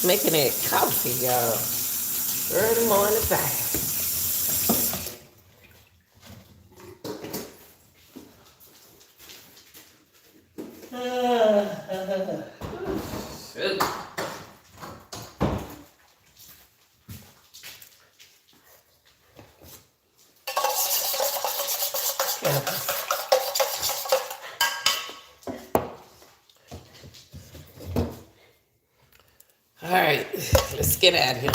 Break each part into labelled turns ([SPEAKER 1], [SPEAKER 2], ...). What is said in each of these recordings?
[SPEAKER 1] Making that coffee, y'all. Early morning fire. Shoot. All right, let's get out of here.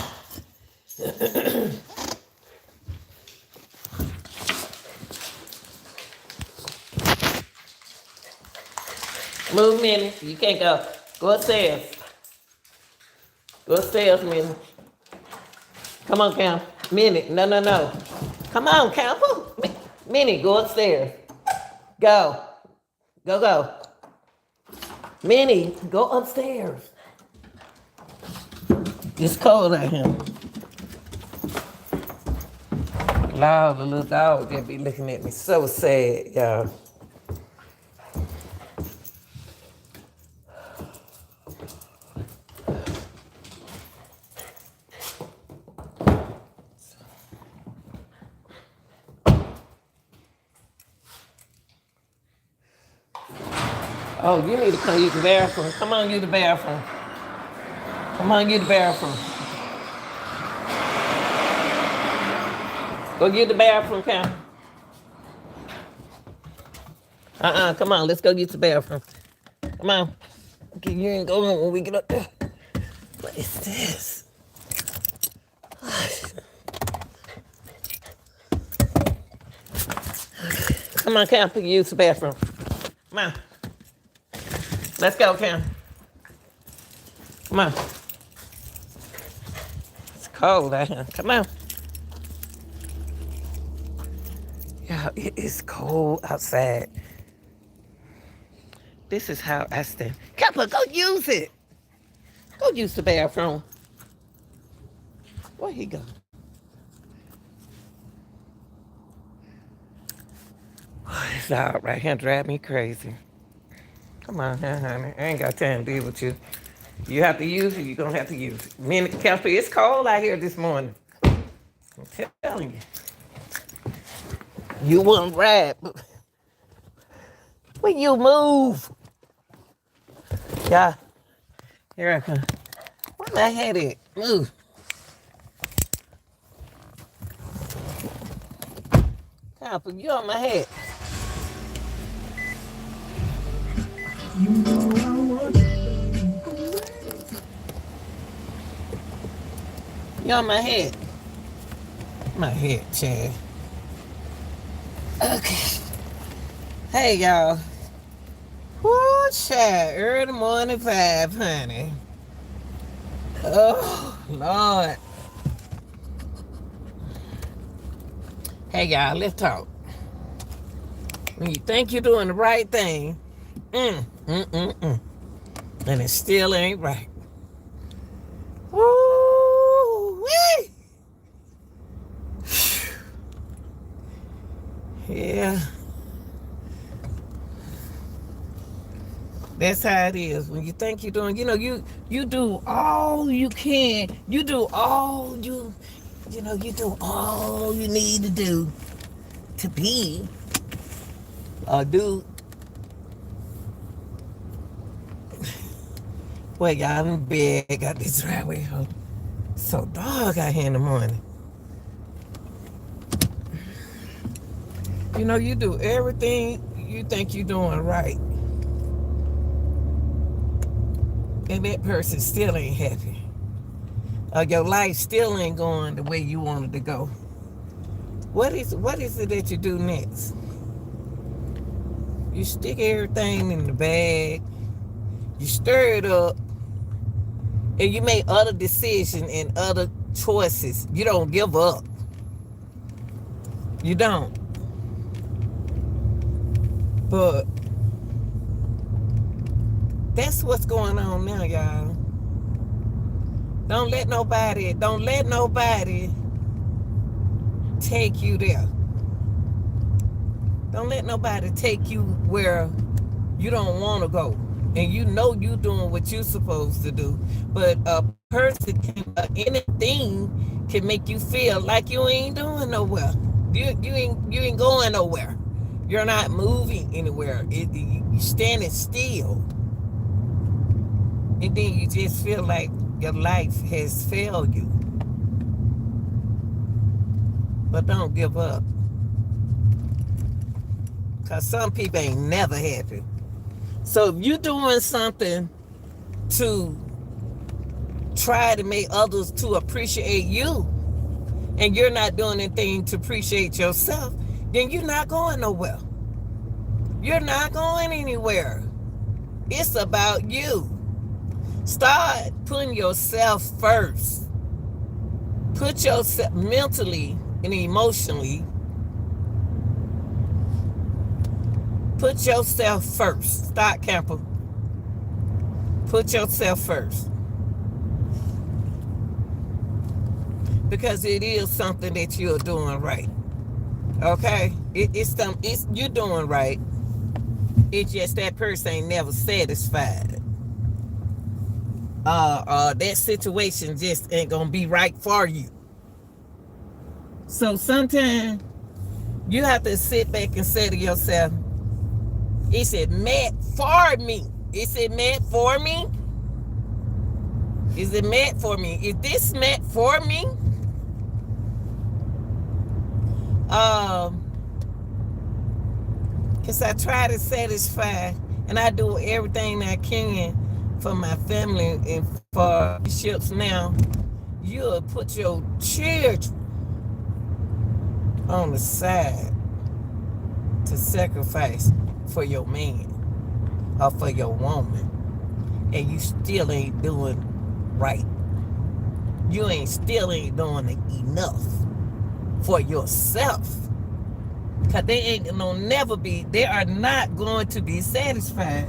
[SPEAKER 1] Move, Minnie. You can't go. Go upstairs. Go upstairs, Minnie. Come on, Cam. Minnie. No, no, no. Come on, Cam. Minnie, go upstairs. Go. Go, go. Minnie, go upstairs. It's cold out here. Lord, the little dog that be looking at me so sad, y'all. Oh, you need to come use the bathroom. Come on, use the bathroom. Come on, use the bathroom. Go get the bathroom, Cam. Come on, let's go use the bathroom. Come on. Okay, you ain't going when we get up there. What is this? Come on, Cam, use the bathroom. Come on. Let's go, Cam. Come on. It's cold out here. Come on. Yeah, it is cold outside. This is how I stand. Kappa, go use it. Go use the bathroom. Where he go? It's out right here, drive me crazy. Come on, honey. I ain't got time to deal with you. You have to use it, you're going to have to use it. Me and Kappa, it's cold out here this morning. I'm telling you. You wouldn't ride. When you move. Yeah. Here I come. Where my head at? Move. Kappa, you on my head. You know I want you on my head. My head, Chad. Okay. Hey, y'all. Woo, Chad. Early morning vibe, honey. Oh, Lord. Hey, y'all, let's talk. When you think you're doing the right thing, and it still ain't right. Woo-wee. Yeah. That's how it is. When you think you're doing, you do all you can. You do all you do all you need to do to be or do. Well, y'all, I'm in bed. Got this driveway home. So dark out here in the morning. You do everything you think you're doing right. And that person still ain't happy. Or your life still ain't going the way you wanted to go. What is it that you do next? You stick everything in the bag. You stir it up. and you make other decisions and other choices. You don't give up. You don't. But that's what's going on now, y'all. Don't let nobody take you there. Don't let nobody take you where you don't want to go. And you know you doing what you're supposed to do. But a person anything can make you feel like you ain't doing nowhere. You ain't going nowhere. You're not moving anywhere. You standing still. And then you just feel like your life has failed you. But don't give up. Because some people ain't never happy. So if you're doing something to try to make others to appreciate you, and you're not doing anything to appreciate yourself, then you're not going nowhere. You're not going anywhere. It's about you. Start putting yourself first. Put yourself mentally and emotionally. Put yourself first. Start, Camper. Put yourself first. Because it is something that you're doing right. Okay? It's you're doing right. It's just that person ain't never satisfied. That situation just ain't gonna be right for you. So sometimes you have to sit back and say to yourself, is it meant for me? Is it meant for me? Is it meant for me? Is this meant for me? Because I try to satisfy, and I do everything I can for my family and for ships now. You'll put your children on the side to sacrifice for your man or for your woman, and you still ain't doing right. You still ain't doing enough for yourself. Because they are not going to be satisfied.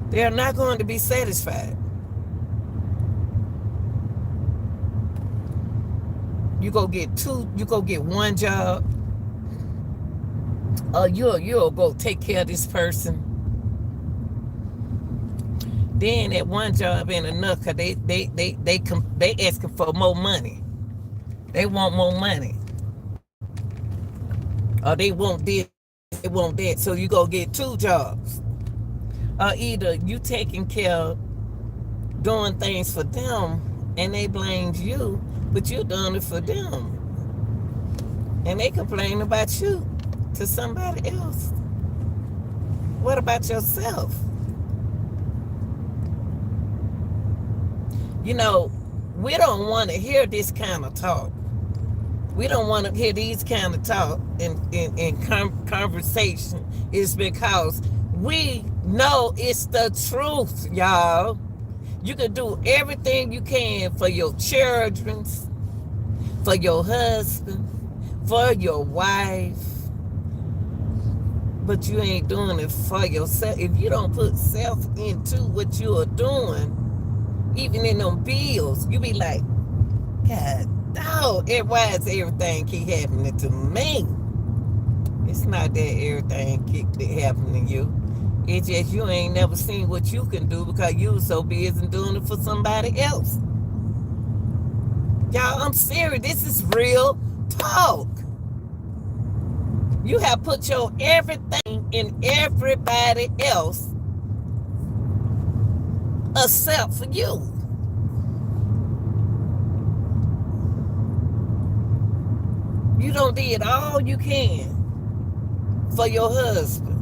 [SPEAKER 1] They are not going to be satisfied. You go get one job, or you'll go take care of this person. Then that one job ain't enough because they asking for more money. They want more money. Or they want this, they want that. So you go get two jobs. Or either you taking care of doing things for them and they blame you, but you're doing it for them. And they complain about you to somebody else. What about yourself? You know, we don't want to hear this kind of talk. We don't want to hear these kind of talk in conversation. Is because we know it's the truth, y'all. You can do everything you can for your children, for your husband, for your wife, but you ain't doing it for yourself. If you don't put self into what you are doing, even in them bills, you be like, God, dog, why is everything keep happening to me? It's not that everything keep happening to you. It's just you ain't never seen what you can do because you was so busy doing it for somebody else. Y'all, I'm serious. This is real talk. You have put your everything in everybody else except for you. You don't did all you can for your husband.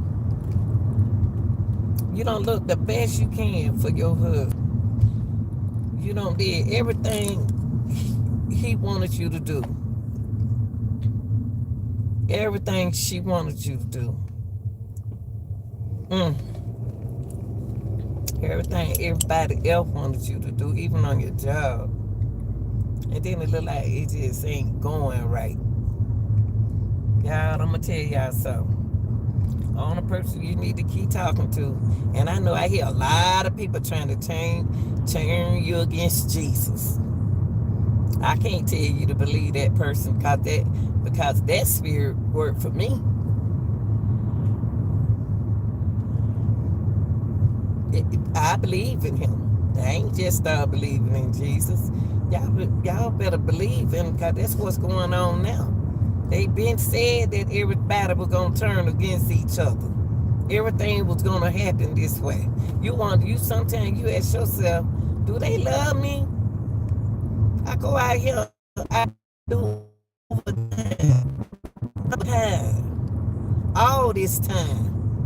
[SPEAKER 1] You don't look the best you can for your husband. You don't did everything he wanted you to do. Everything she wanted you to do. Everything everybody else wanted you to do, even on your job. And then it look like it just ain't going right. Y'all, I'm gonna tell y'all something. Only person you need to keep talking to. And I know I hear a lot of people trying to turn you against Jesus. I can't tell you to believe that person because that spirit worked for me. I believe in him. I ain't just start believing in Jesus. Y'all better believe in him because that's what's going on now. They been said that everybody was gonna turn against each other. Everything was gonna happen this way. You sometimes you ask yourself, do they love me? I go out here, I do overtime, all this time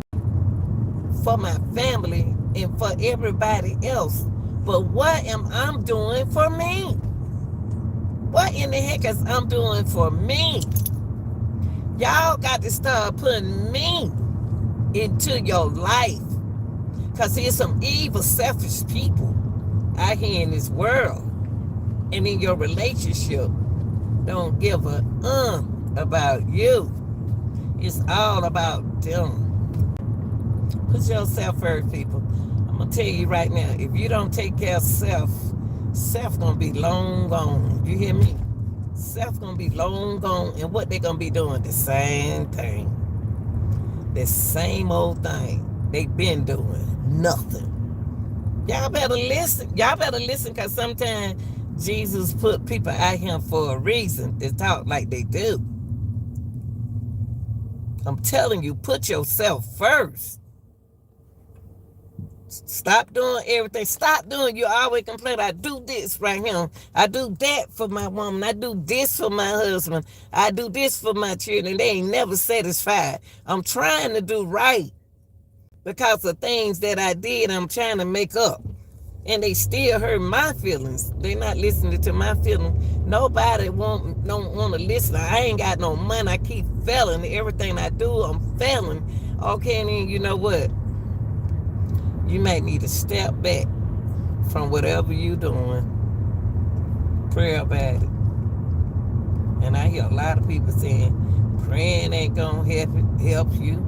[SPEAKER 1] for my family and for everybody else. But what am I doing for me? What in the heck is I'm doing for me? Y'all got to start putting me into your life. Because there's some evil, selfish people out here in this world. And in your relationship, don't give a about you. It's all about them. Put yourself first, people. I'm going to tell you right now, if you don't take care of self going to be long gone. You hear me? Self going to be long gone. And what they going to be doing? The same thing. The same old thing they been doing. Nothing. Y'all better listen. Y'all better listen because sometimes Jesus put people out here for a reason to talk like they do. I'm telling you, put yourself first. Stop doing everything. Stop doing. You always complain. I do this right here. I do that for my woman. I do this for my husband. I do this for my children. They ain't never satisfied. I'm trying to do right because of things that I did. I'm trying to make up. And they still hurt my feelings. They not listening to my feelings. Nobody don't want to listen. I ain't got no money. I keep failing. Everything I do, I'm failing. Okay, and then you know what? You might need to step back from whatever you're doing. Pray about it. And I hear a lot of people saying, praying ain't going to help you.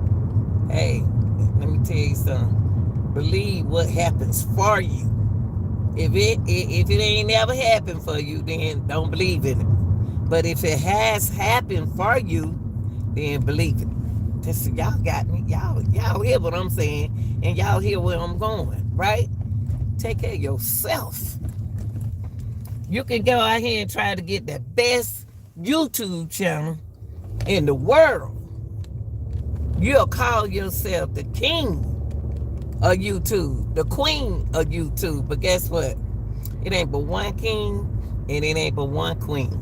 [SPEAKER 1] Hey, let me tell you something. Believe what happens for you. If it ain't never happened for you, then don't believe in it. But if it has happened for you, then believe it. Y'all got me. Y'all hear what I'm saying, and y'all hear where I'm going, right? Take care of yourself. You can go out here and try to get the best YouTube channel in the world. You'll call yourself the king of YouTube, the queen of YouTube. But guess what? It ain't but one king, and it ain't but one queen,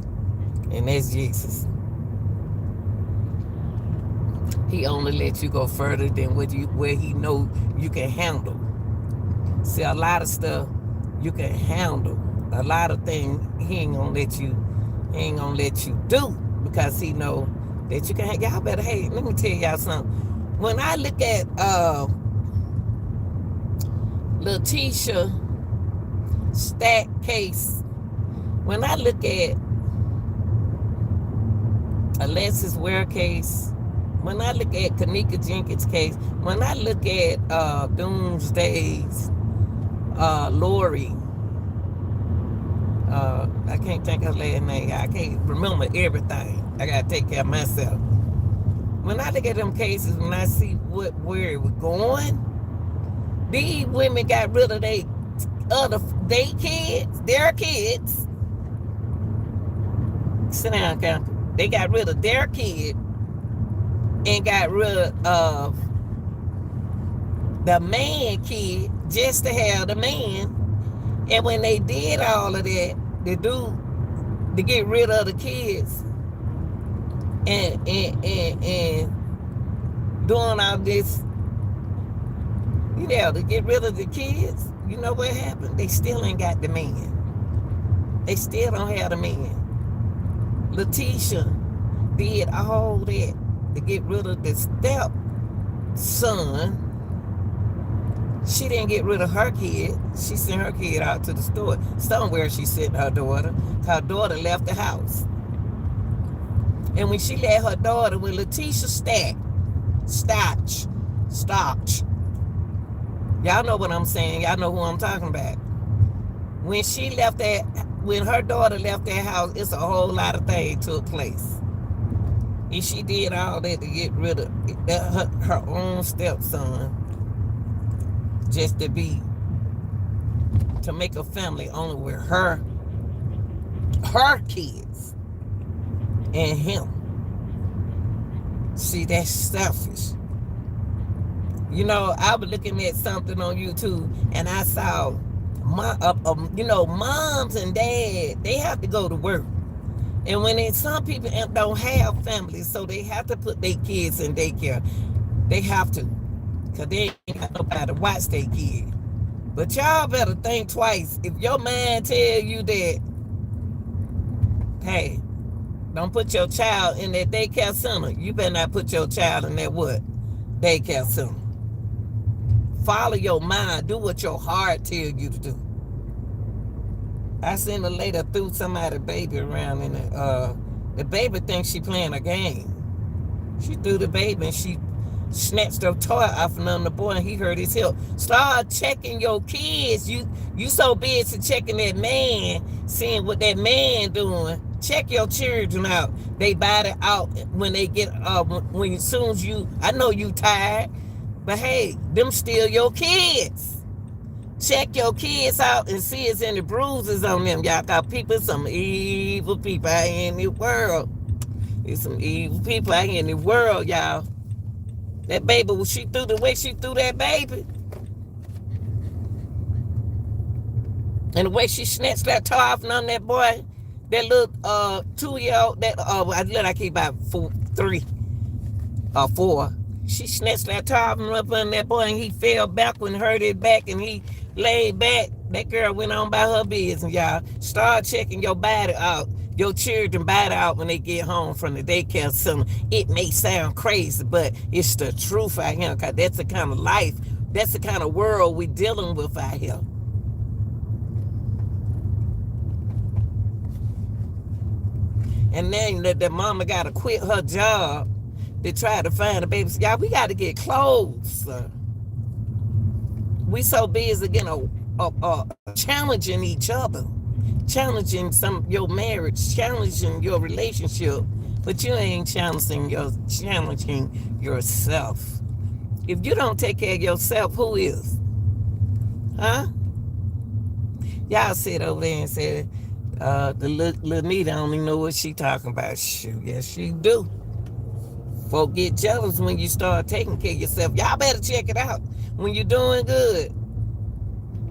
[SPEAKER 1] and that's Jesus. He only lets you go further than where he know you can handle. See, a lot of stuff you can handle. A lot of things he ain't gonna let you do because he know that you can. Y'all better. Hey, let me tell y'all something. When I look at Letitia Stack case, when I look at Alexis Ware case, when I look at Kanika Jenkins case, when I look at Doomsday's Lori, I can't think of her last name. I can't remember everything. I gotta take care of myself. When I look at them cases, when I see where it was going, these women got rid of their kids. Sit down, Captain. They got rid of their kid and got rid of the man kid just to have the man. And when they did all of that, to get rid of the kids and doing all this, to get rid of the kids, you know what happened? They still ain't got the man. They still don't have the man. Letitia did all that to get rid of the step son She didn't get rid of her kid. She sent her kid out to the store. Somewhere she sent her daughter. Her daughter left the house. And when she let her daughter, when Letitia Starch, y'all know what I'm saying. Y'all know who I'm talking about. When when her daughter left that house, it's a whole lot of things took place. And she did all that to get rid of her own stepson, just to make a family only with her kids and him. See, that's selfish. You know, I was looking at something on YouTube and I saw, moms and dads, they have to go to work. And when some people don't have families, so they have to put their kids in daycare. They have to, because they ain't got nobody to watch their kid. But y'all better think twice. If your man tell you that, hey, don't put your child in that daycare center, you better not put your child in that what? Daycare center. Follow your mind. Do what your heart tells you to do. I seen a lady threw somebody's baby around and the baby thinks she playing a game. She threw the baby and she snatched her toy off and on the boy and he hurt his hip. Start checking your kids. You so busy checking that man, seeing what that man doing. Check your children out. They body out when they get when as soon as I know you tired, but hey, them still your kids. Check your kids out and see if any bruises on them. Y'all got people, some evil people out here in the world. There's some evil people out here in the world, y'all. That baby, when she threw the way she threw that baby, and the way she snatched that toy off on that boy, that little 2-year-old, I keep about 3 or 4. She snatched that toy off on that boy, and he fell backward and hurt his back, and he laid back. That girl went on by her business, y'all. Start checking your body out, your children body out when they get home from the daycare center. It may sound crazy, but it's the truth out here, because that's the kind of life, that's the kind of world we're dealing with out here. And then the mama got to quit her job to try to find a baby. Y'all, we got to get clothes. We so busy getting challenging each other, challenging your marriage, challenging your relationship, but you ain't challenging yourself. If you don't take care of yourself, who is? Huh? Y'all sit over there and said, the Lanita don't even know what she talking about. Shoot, yes, she do. Folk get jealous when you start taking care of yourself. Y'all better check it out. When you're doing good,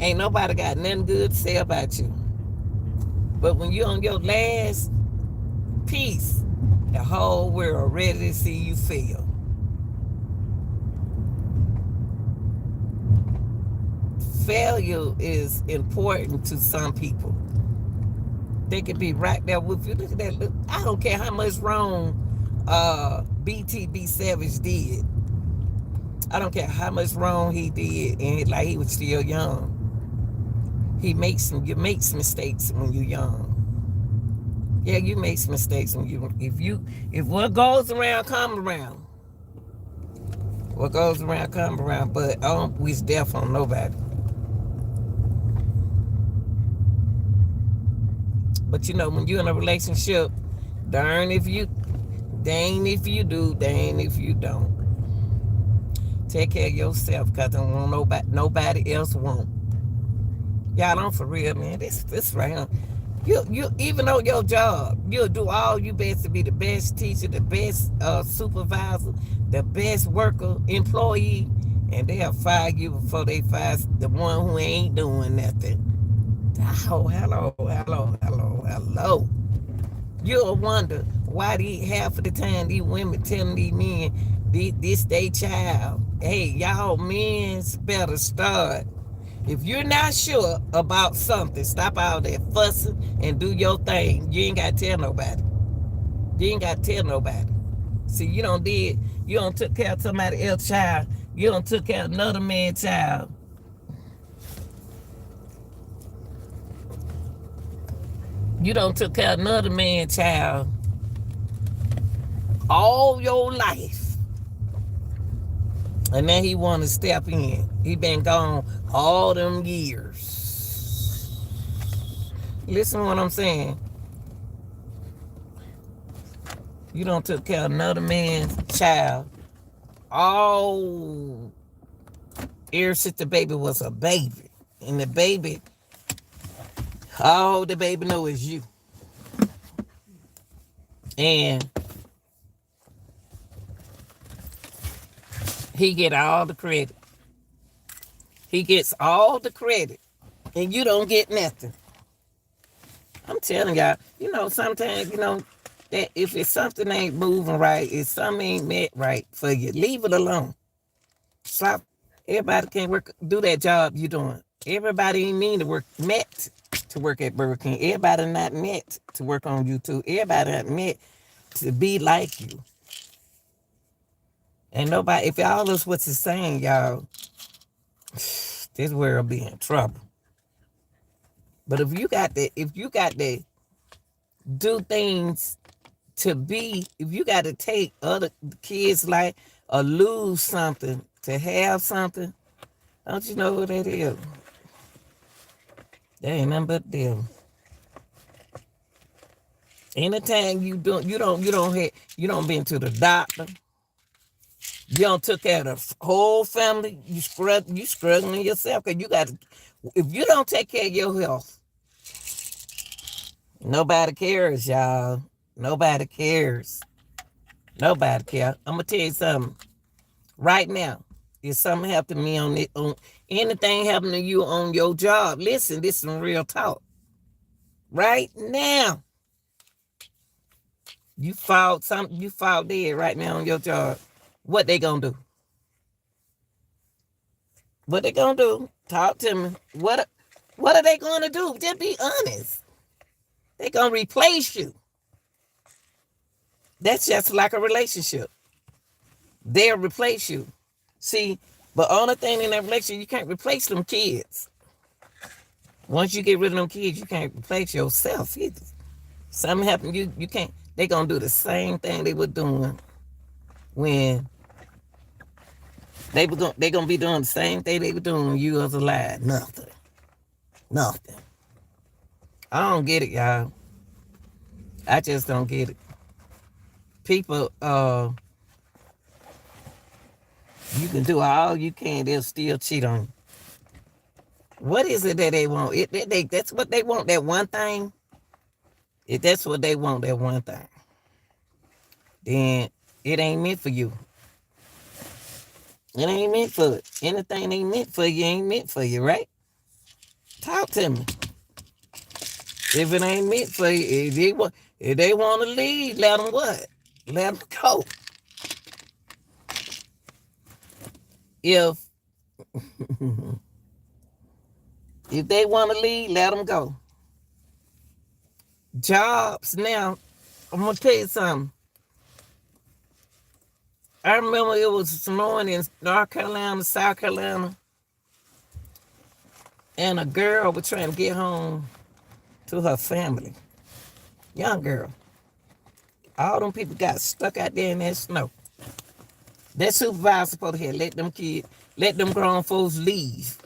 [SPEAKER 1] ain't nobody got nothing good to say about you. But when you're on your last piece, the whole world ready to see you fail. Failure is important to some people. They could be right there with you. Look at that. Look, I don't care how much wrong BTB Savage did. I don't care how much wrong he did, and like he was still young. You make mistakes when you're young. Yeah, you make mistakes when if what goes around comes around. What goes around comes around, but I don't wish death on nobody. But you know, when you're in a relationship, dang if you do, dang if you don't. Take care of yourself, because I don't want nobody else won't. Y'all don't for real, man. This right here. You even though your job, you'll do all you best to be the best teacher, the best supervisor, the best worker, employee, and they'll fire you before they fire the one who ain't doing nothing. Oh, hello. You'll wonder why half of the time these women telling these men this they child. Hey, y'all men better start. If you're not sure about something, stop out there fussing and do your thing. You ain't got to tell nobody. See, you don't took care of somebody else's child. You don't took care of another man's child. You don't took care of another man's child all your life. And now he want to step in. He been gone all them years. Listen to what I'm saying. You don't took care of another man's child all ever since the baby was a baby. And the baby, all the baby know is you. And he get all the credit. He gets all the credit. And you don't get nothing. I'm telling y'all, sometimes, that if it's something ain't moving right, if something ain't met right for you, leave it alone. Stop. Everybody can't do that job you doing. Everybody ain't meant to work at Burger King. Everybody not meant to work on YouTube. Everybody not meant to be like you. And nobody, if all this what's the saying, y'all, this world be in trouble. But if you got to do things to be, if you got to take other kids' life or lose something to have something, don't you know what that is? That ain't nothing but them. Anytime you don't been to the doctor, you don't took care of the whole family, you struggling yourself, because if you don't take care of your health, nobody cares, y'all. Nobody cares. Nobody cares. I'm gonna tell you something. Right now, if something happened to me on anything happened to you on your job, listen, this is some real talk. Right now, you filed dead right now on your job. What they gonna do? What they gonna do? Talk to me. What are they gonna do? Just be honest. They gonna replace you. That's just like a relationship. They'll replace you. See, but only thing in that relationship, you can't replace them kids. Once you get rid of them kids, you can't replace yourself either. Something happened, you can't. They gonna do the same thing they were doing when they gonna be doing the same thing they were doing when you was alive. Nothing. I don't get it, y'all. I just don't get it. People, you can do all you can, they'll still cheat on you. What is it that they want? That's what they want, that one thing. If that's what they want, that one thing, then it ain't meant for you. It ain't meant for it. Anything ain't meant for you ain't meant for you, right? Talk to me. If it ain't meant for you, if they want to leave, let them what? Let them go. If they want to leave, let them go. Jobs now, I'm going to tell you something. I remember it was snowing in North Carolina, South Carolina, and a girl was trying to get home to her family. Young girl. All them people got stuck out there in that snow. That supervisor supposed to have let them grown folks leave.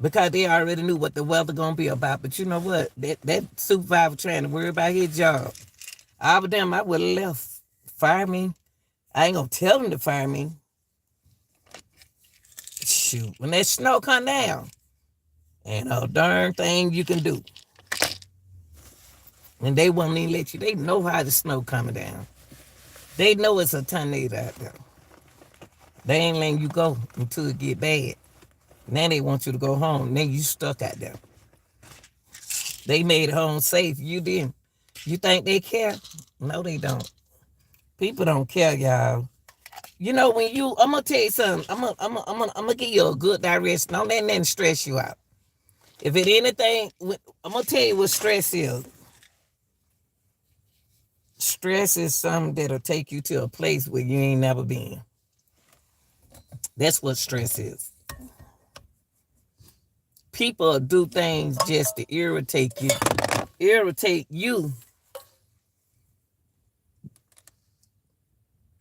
[SPEAKER 1] Because they already knew what the weather gonna be about. But you know what? That supervisor trying to worry about his job. I would have left. Fire me. I ain't gonna tell them to fire me. Shoot, when that snow come down, ain't no darn thing you can do. And they won't even let you. They know how the snow coming down. They know it's a tornado out there. They ain't letting you go until it get bad. Now they want you to go home. Now you stuck out there. They made home safe. You didn't. You think they care? No, they don't. People don't care, y'all. You know, when I'm gonna tell you something. I'm gonna give you a good direction. Don't let nothing stress you out. If it anything, I'm gonna tell you what stress is. Stress is something that'll take you to a place where you ain't never been. That's what stress is. People do things just to irritate you irritate you,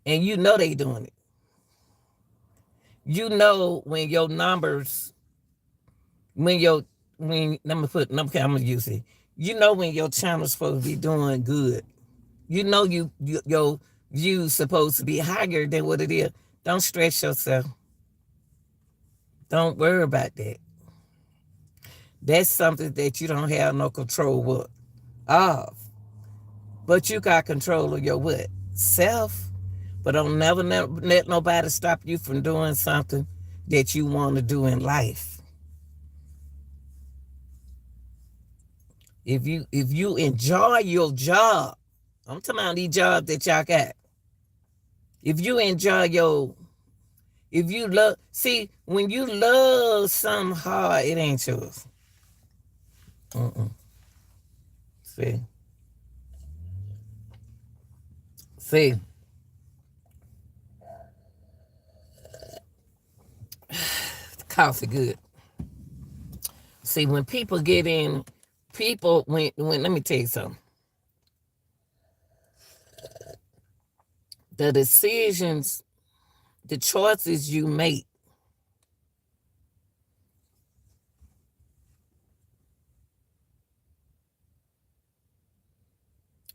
[SPEAKER 1] and you know they doing it. You know when your numbers, when your when let me put number, I'm gonna use it. You know when your channel's supposed to be doing good. You know your views supposed to be higher than what it is. Don't stress yourself. Don't worry about that. That's something that you don't have no control of. But you got control of your what? Self. But don't never let nobody stop you from doing something that you want to do in life. If you enjoy your job, I'm talking about these jobs that y'all got. If you enjoy if you love, see, when you love something hard, it ain't yours. See. Coffee good. See, when people get in, when let me tell you something. The decisions, the choices you make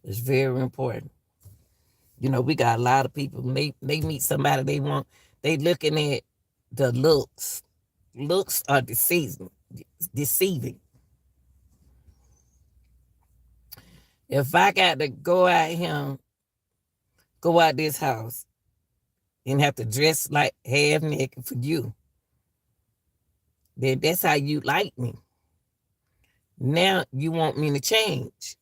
[SPEAKER 1] is very important. You know, we got a lot of people, they meet somebody they looking at the looks. Looks are deceiving. If I got to go out this house and have to dress like half naked for you, then that's how you like me. Now you want me to change.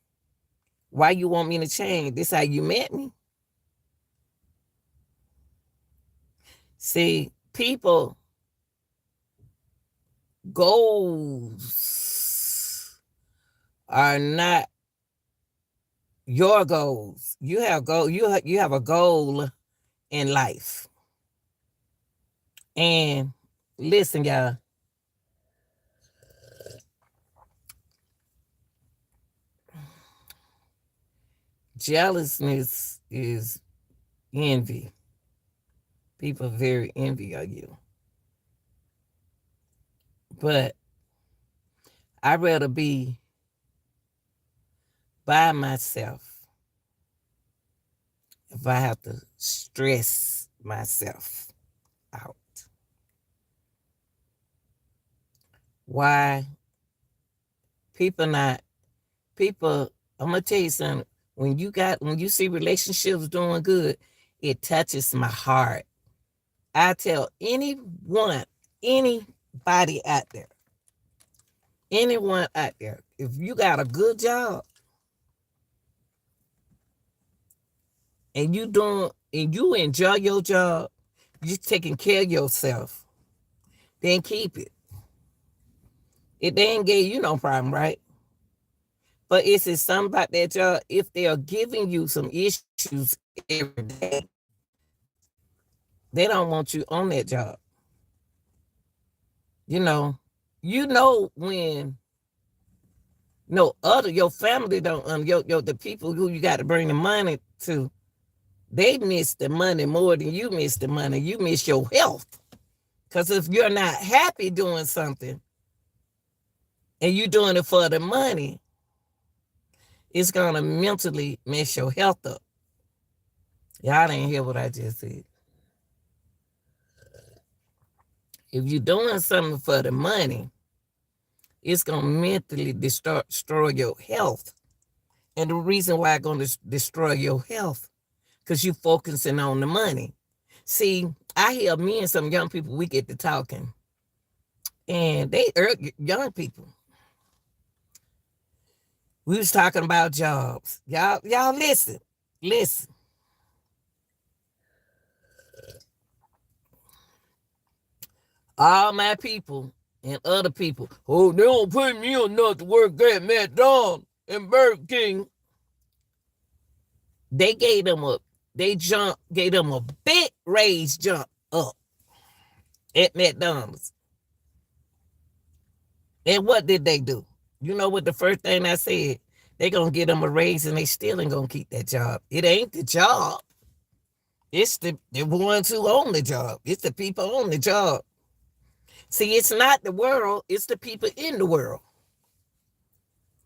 [SPEAKER 1] Why you want me to change? This how you met me. See, people goals are not your goals. You have a goal in life. And listen, y'all. Jealousness is envy. People are very envy of you. But I'd rather be by myself if I have to stress myself out. Why? People, I'm gonna tell you something. When you see relationships doing good, it touches my heart. I tell anybody out there, if you got a good job and you enjoy your job, you taking care of yourself, then keep it. They ain't gave you no problem, right? But it's something about that job, if they are giving you some issues every day, they don't want you on that job. You know when your family don't the people who you got to bring the money to, they miss the money more than you miss the money. You miss your health. Because if you're not happy doing something and you're doing it for the money, it's gonna mentally mess your health up. Y'all didn't hear what I just said. If you're doing something for the money, it's going to mentally destroy your health. And the reason why it's going to destroy your health, because you're focusing on the money. See, I hear me and some young people, we get to talking. And they young people. We was talking about jobs. Y'all listen. All my people and other people, oh, they don't pay me enough to work at McDonald's and Burger King. They gave them a big raise jump up at McDonald's. And what did they do? You know what the first thing I said? They gonna get them a raise and they still ain't gonna keep that job. It ain't the job. It's the ones who own the job. It's the people on the job. See, it's not the world, it's the people in the world.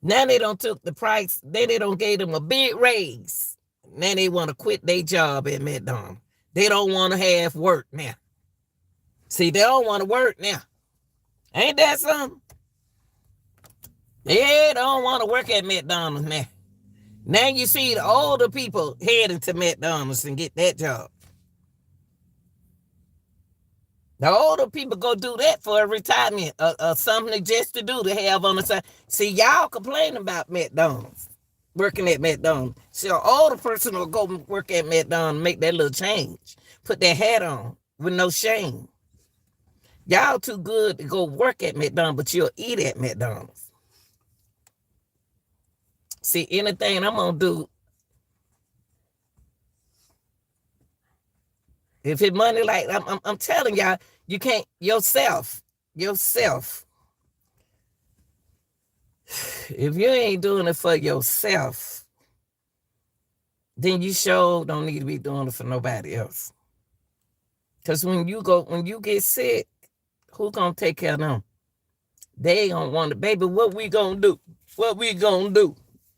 [SPEAKER 1] Now they don't took the price, then they don't gave them a big raise. Now they want to quit their job at McDonald's. They don't want to have work now. See, they don't want to work now. Ain't that something? They don't want to work at McDonald's now. Now you see the older people heading to McDonald's and get that job. The older people go do that for a retirement or something just to do to have on the side. See, y'all complain about McDonald's, working at McDonald's. So an older person will go work at McDonald's and make that little change. Put that hat on with no shame. Y'all too good to go work at McDonald's, but you'll eat at McDonald's. See, anything I'm going to do, if it's money like I'm telling y'all, you can't yourself. If you ain't doing it for yourself, then you sure don't need to be doing it for nobody else. Because when you get sick, who gonna take care of them? They don't want to, baby. What we gonna do? What we gonna do?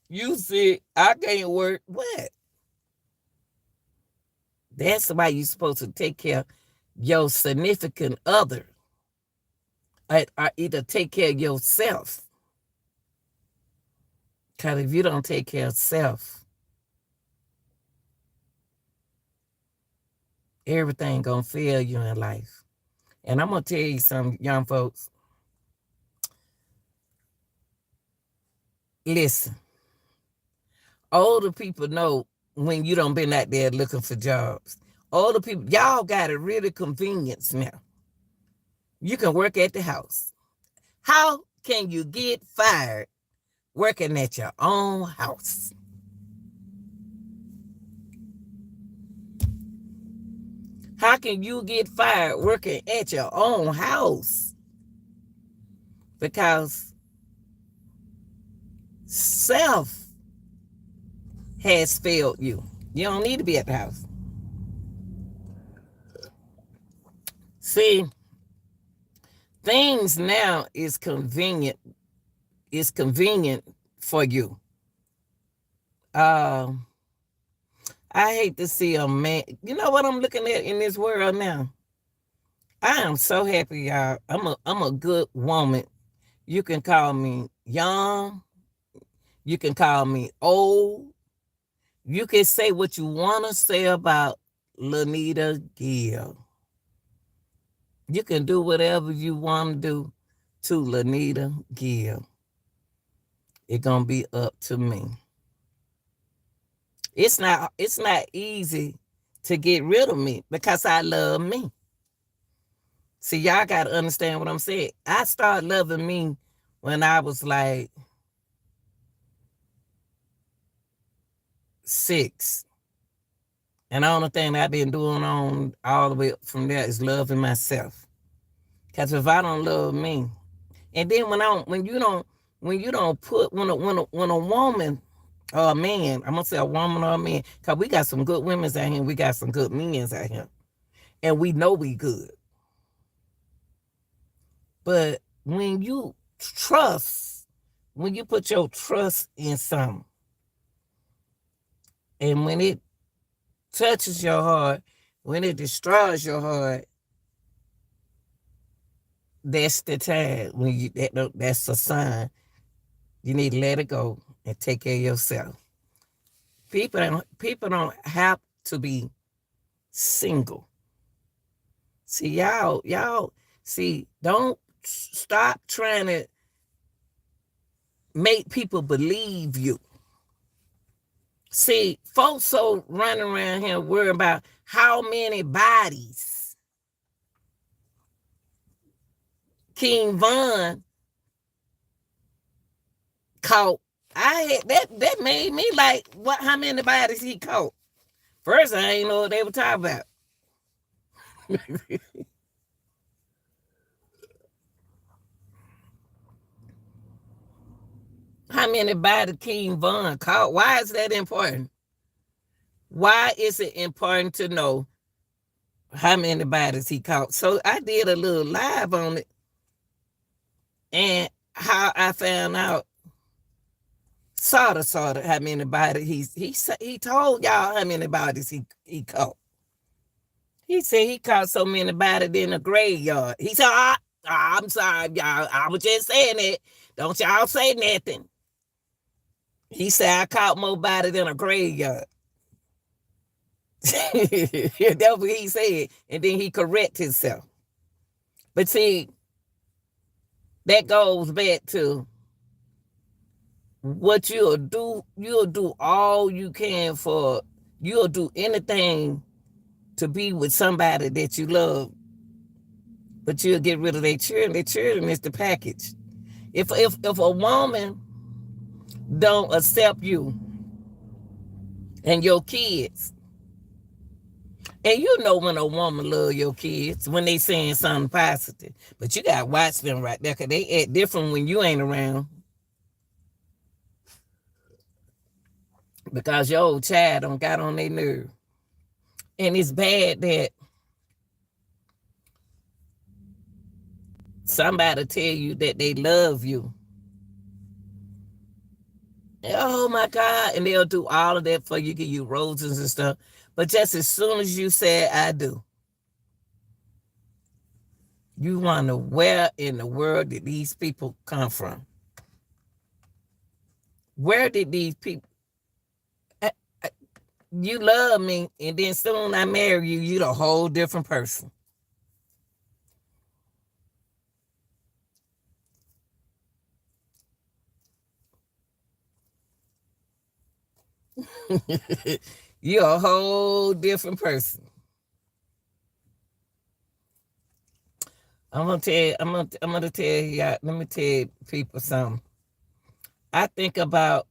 [SPEAKER 1] You sick? I can't work. What? That's why you're supposed to take care of your significant other, or either take care of yourself. Because if you don't take care of self, everything gonna fail you in life. And I'm gonna tell you some young folks. Listen, older people know when you don't been out there looking for jobs. Older people, y'all got it really convenient now. You can work at the house. How can you get fired working at your own house? How can you get fired working at your own house? Because self has failed you. You don't need to be at the house. See, things now is convenient. It's convenient for you. I hate to see a man. You know what I'm looking at in this world now? I am so happy, y'all. I'm a good woman. You can call me young. You can call me old. You can say what you want to say about Lanita Gill. You can do whatever you want to do to Lanita Gill. It's gonna be up to me. It's not easy to get rid of me because I love me. See, y'all got to understand what I'm saying. I started loving me when I was like 6. And the only thing I've been doing on all the way up from there is loving myself. Because if I don't love me, and then when you don't put when a woman or a man, I'm gonna say a woman or a man, because we got some good women out here, we got some good men out here, and we know we good. But when you put your trust in something, and when it touches your heart, when it destroys your heart, that's the time when that's a sign you need to let it go and take care of yourself. People don't have to be single. See, y'all see, don't stop trying to make people believe you. See, folks so running around here worrying about how many bodies King Von caught. That made me like, what? How many bodies he caught? First, I didn't know what they were talking about. How many bodies King Von caught? Why is that important? Why is it important to know how many bodies he caught? So I did a little live on it and how I found out sort of how many bodies he told y'all how many bodies he caught. He said he caught so many bodies in the graveyard. He said, I'm sorry, y'all. I was just saying it. Don't y'all say nothing. He said I caught more bodies in a graveyard. That's what he said. And then he corrected himself. But see, that goes back to what you'll do all you can for, you'll do anything to be with somebody that you love, but you'll get rid of their children. Their children is the package. If a woman don't accept you and your kids, and you know when a woman love your kids, when they saying something positive, but you got to watch them right there because they act different when you ain't around. Because your old child don't got on their nerve. And it's bad that somebody tell you that they love you. Oh my God. And they'll do all of that for you, give you roses and stuff. But just as soon as you say, I do, you wonder where in the world did these people come from? Where did these people, you love me, and then soon I marry you, you're a whole different person. You're a whole different person. I'm gonna tell y'all, let me tell people something. I think about,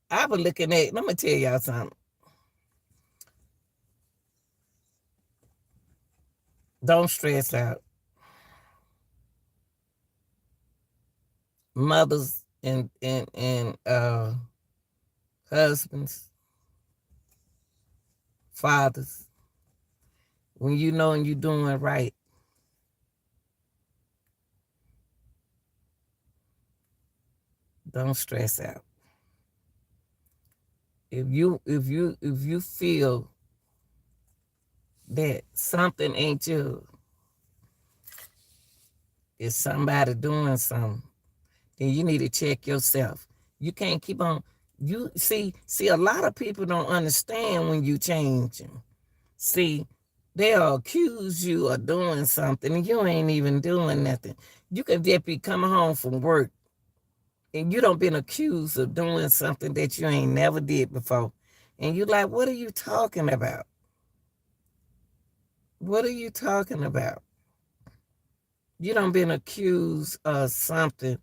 [SPEAKER 1] I was looking at, let me tell y'all something. Don't stress out. Mothers and husbands, fathers, when you know and you're doing right, don't stress out. If you feel that something ain't you, it's somebody doing something, then you need to check yourself. You can't keep on. You see, a lot of people don't understand when you changing. See, they'll accuse you of doing something and you ain't even doing nothing. You can just be coming home from work and you don't been accused of doing something that you ain't never did before. And you like, what are you talking about? What are you talking about? You don't been accused of something.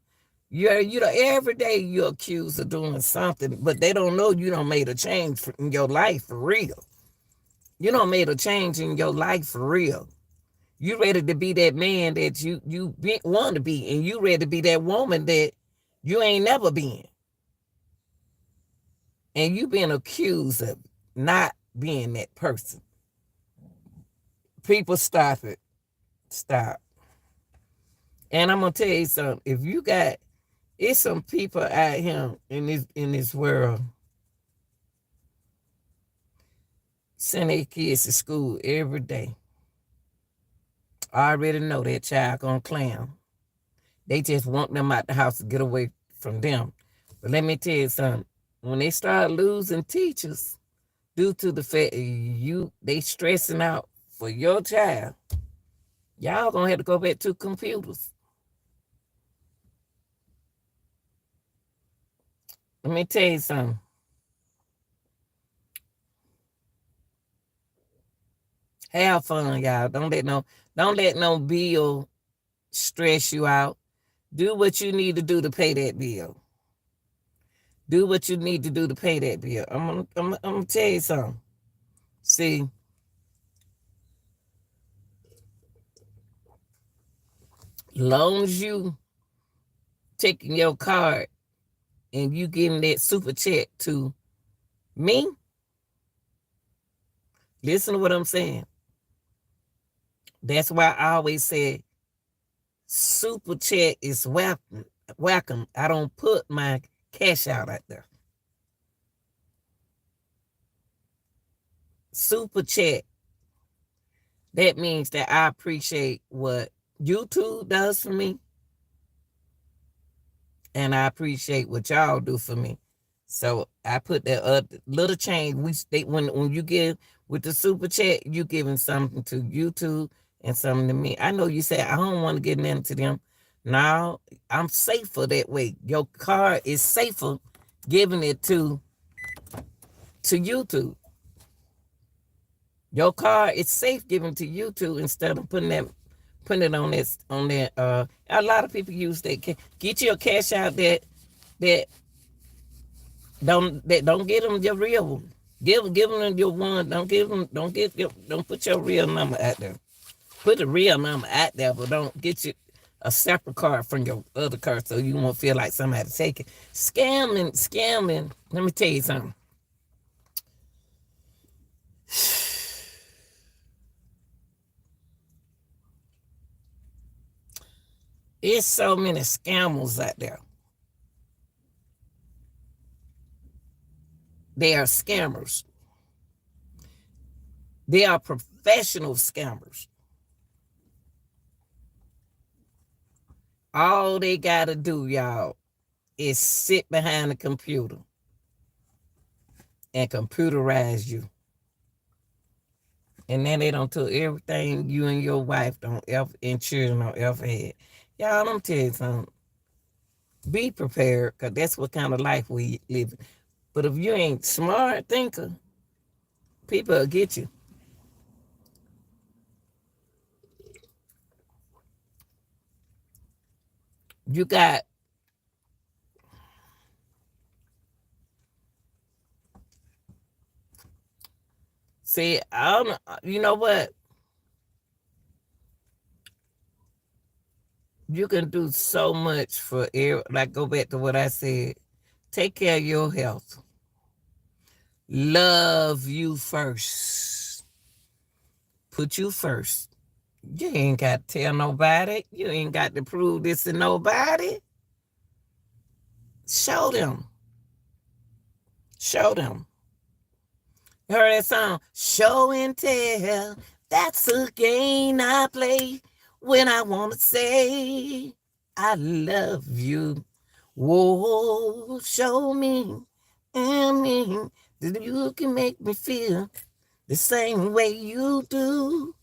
[SPEAKER 1] Every day you're accused of doing something, but they don't know you don't made a change in your life for real. You don't made a change in your life for real. You ready to be that man that you want to be, and you ready to be that woman that you ain't never been. And you been accused of not being that person. People, stop it. Stop. And I'm gonna tell you something. If you got, it's some people out here in this world send their kids to school every day. I already know that child gonna clown. They just want them out the house to get away from them. But let me tell you something. When they start losing teachers due to the fact they stressing out for your child, y'all gonna have to go back to computers. Let me tell you something. Have fun, y'all. Don't let no bill stress you out. Do what you need to do to pay that bill. Do what you need to do to pay that bill. I'm gonna tell you something. See, long as you taking your card and you getting that super chat to me, listen to what I'm saying. That's why I always say super chat is welcome. Welcome. I don't put my cash out there. Super chat. That means that I appreciate what YouTube does for me, and I appreciate what y'all do for me. So I put that little change. When you give with the super chat, you giving something to YouTube and something to me. I know you say I don't want to get into them. Now I'm safer that way. Your card is safer giving it to YouTube. Your card is safe giving to YouTube instead of putting it on that. A lot of people use that. Get your cash out that don't give them your real one. Give them your one. Don't put your real number out there. Put the real number out there, but don't get you a separate card from your other card so you won't feel like somebody take it. Scamming. Let me tell you something. There's so many scammers out there. They are scammers. They are professional scammers. All they got to do, y'all, is sit behind the computer and computerize you. And then they don't tell everything you and your wife and children don't ever had. Y'all, I'm tell you something. Be prepared, because that's what kind of life we live. But if you ain't smart thinker, people will get you. You got see, you know what? You can do so much for like go back to what I said. Take care of your health. Love you first. Put you first. You ain't got to tell nobody. You ain't got to prove this to nobody. Show them. Show them. You heard that song? Show and tell. That's a game I play when I want to say I love you. Whoa, show me that you can make me feel the same way you do.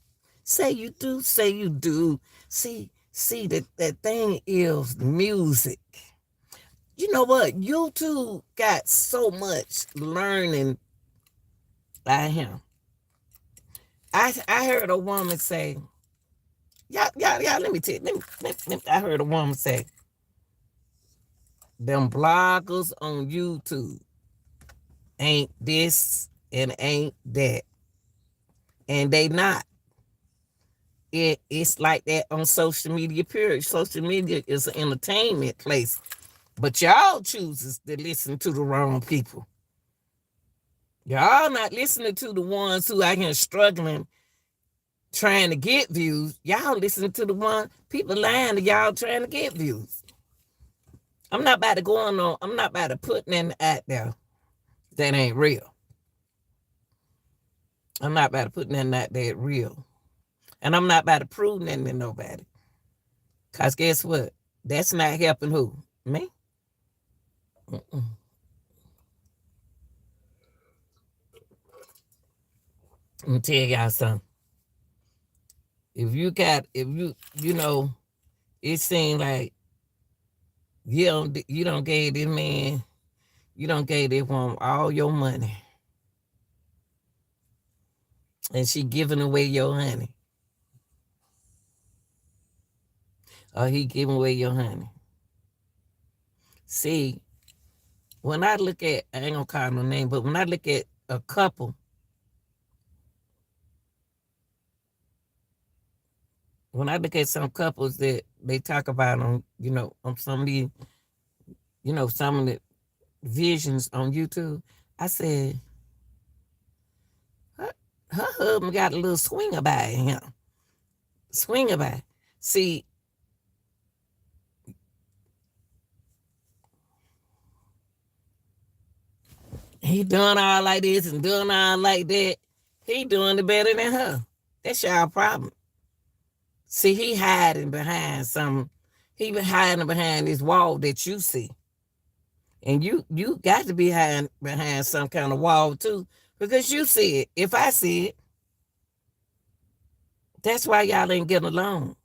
[SPEAKER 1] Say you do, say you do. See that thing is music. You know what? YouTube got so much learning by him. I heard a woman say, yeah, let me tell you. I heard a woman say, them bloggers on YouTube ain't this and ain't that. And they not. It's like that on social media, period. Social media is an entertainment place. But y'all chooses to listen to the wrong people. Y'all not listening to the ones who out here struggling, trying to get views. Y'all listening to the one people lying to y'all trying to get views. I'm not about to go on. I'm not about to put nothing out there that ain't real. I'm not about to put nothing out there real. And I'm not about to prove nothing to nobody. Because guess what? That's not helping who? Me? Mm-mm. Let me tell y'all something. If you know, it seems like you don't gave this man, you don't gave this woman all your money. And she giving away your honey. Or he giving away your honey. See, when I look at, I ain't gonna call no name, but when I look at a couple, when I look at some couples that they talk about on, on some of these, some of the
[SPEAKER 2] visions on YouTube. I said, her husband got a little swinger by him. Swinger by. See, he doing all like this and doing all like that. He doing it better than her. That's y'all problem. See, he hiding behind some. He been hiding behind this wall that you see, and you got to be hiding behind some kind of wall too, because you see it. If I see it, that's why y'all ain't getting along,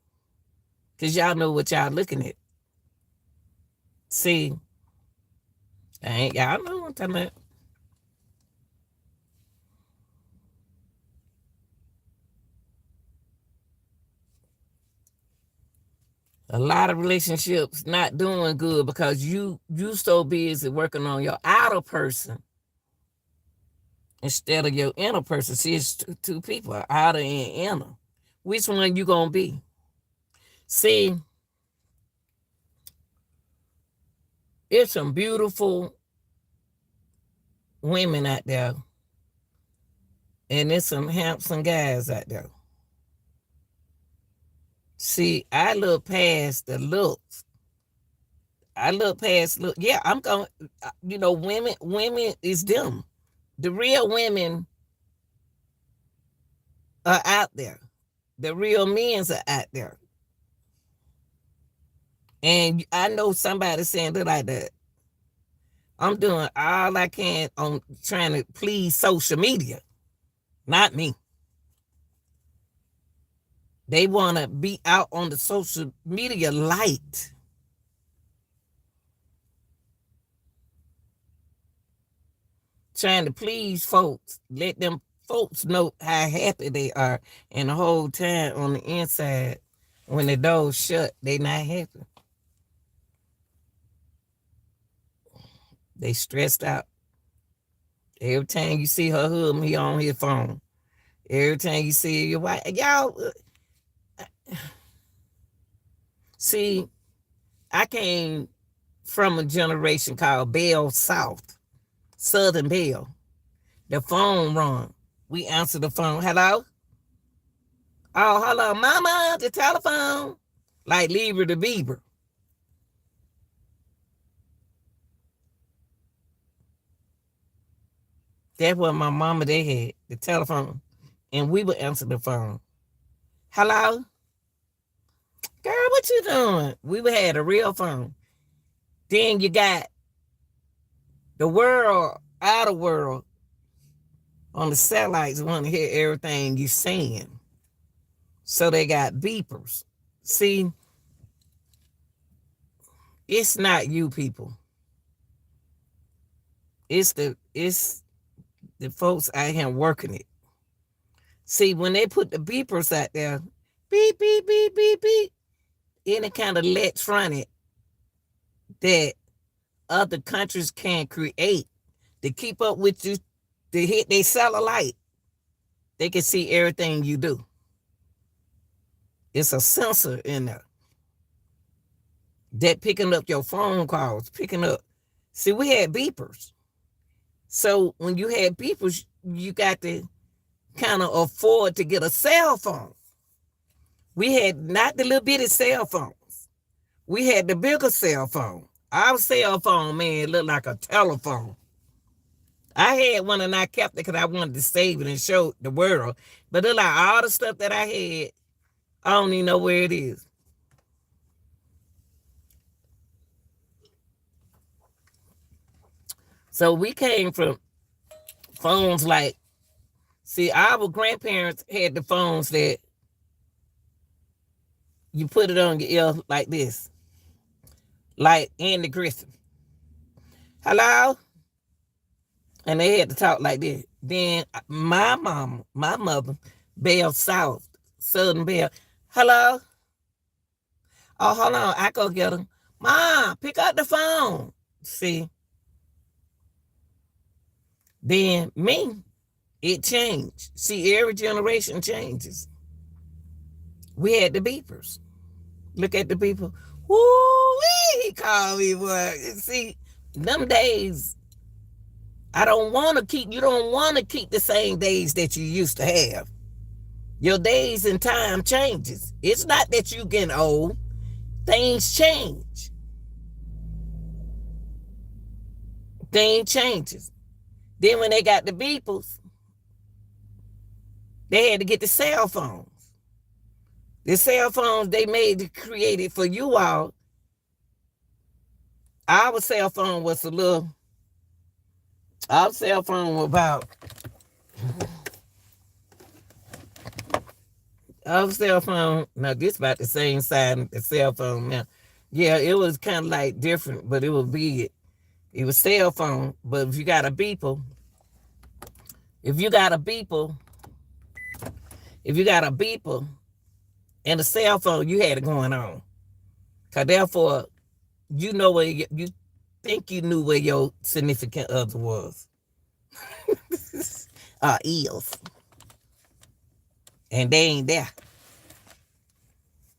[SPEAKER 2] because y'all know what y'all looking at. See, ain't y'all know what I'm talking about. A lot of relationships not doing good because you so busy working on your outer person instead of your inner person. See, it's two people, outer and inner. Which one you gonna be? See, there's some beautiful women out there, and there's some handsome guys out there. See, I look past the looks. I look past look. Yeah, I'm going. Women is them. The real women are out there. The real men's are out there. And I know somebody saying that like that. I'm doing all I can on trying to please social media, not me. They want to be out on the social media light. Trying to please folks, let them folks know how happy they are, and the whole time on the inside, when the door's shut, they not happy. They stressed out. Every time you see her husband, he on his phone. Every time you see your wife, y'all see, I came from a generation called Bell South, Southern Bell. The phone rung. We answer the phone. Hello? Oh, hello, mama, the telephone. Like Lever the Beaver. That's what my mama, they had, the telephone. And we would answer the phone. Hello? Girl, what you doing? We would have a real phone. Then you got the world, outer world, on the satellites want to hear everything you saying. So they got beepers. See, it's not you people. It's the folks out here working it. See, when they put the beepers out there, beep, beep, beep, beep, beep, any kind of electronic that other countries can create to keep up with you, to hit their satellite, they can see everything you do. It's a sensor in there that picking up your phone calls, picking up. See, we had beepers. So when you had beepers, you got to kind of afford to get a cell phone. We had not the little bitty cell phones. We had the bigger cell phone. Our cell phone, man, looked like a telephone. I had one and I kept it because I wanted to save it and show the world. But it like all the stuff that I had, I don't even know where it is. So we came from phones like, see, our grandparents had the phones that you put it on your ear like this, like Andy Griffin. Hello? And they had to talk like this. Then my mama, my mother, Bell South, Southern Bell. Hello? Oh, hold on. I go get her. Mom, pick up the phone. See? Then me, it changed. See, every generation changes. We had the beepers. Look at the beeper. Woo, he called me, boy. See, them days, you don't want to keep the same days that you used to have. Your days and time changes. It's not that you getting old. Things change. Things changes. Then when they got the beepers, they had to get the cell phones. The cell phones they created for you all. Our cell phone was about, now this about the same size as the cell phone now. Yeah, it was kind of like different, but it was big. It was cell phone, but if you got a beeper, and a cell phone, you had it going on. Cause therefore, you know where you think you knew where your significant other was. Is. And they ain't there.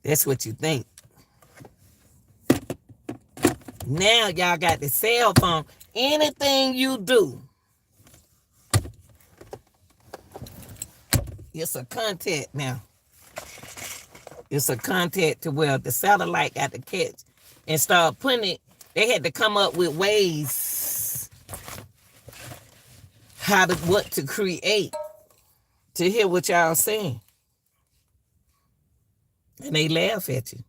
[SPEAKER 2] That's what you think. Now y'all got the cell phone. Anything you do, it's a contact now. It's a contact to where the satellite got to catch and start putting it. They had to come up with ways what to create to hear what y'all saying. And they laugh at you.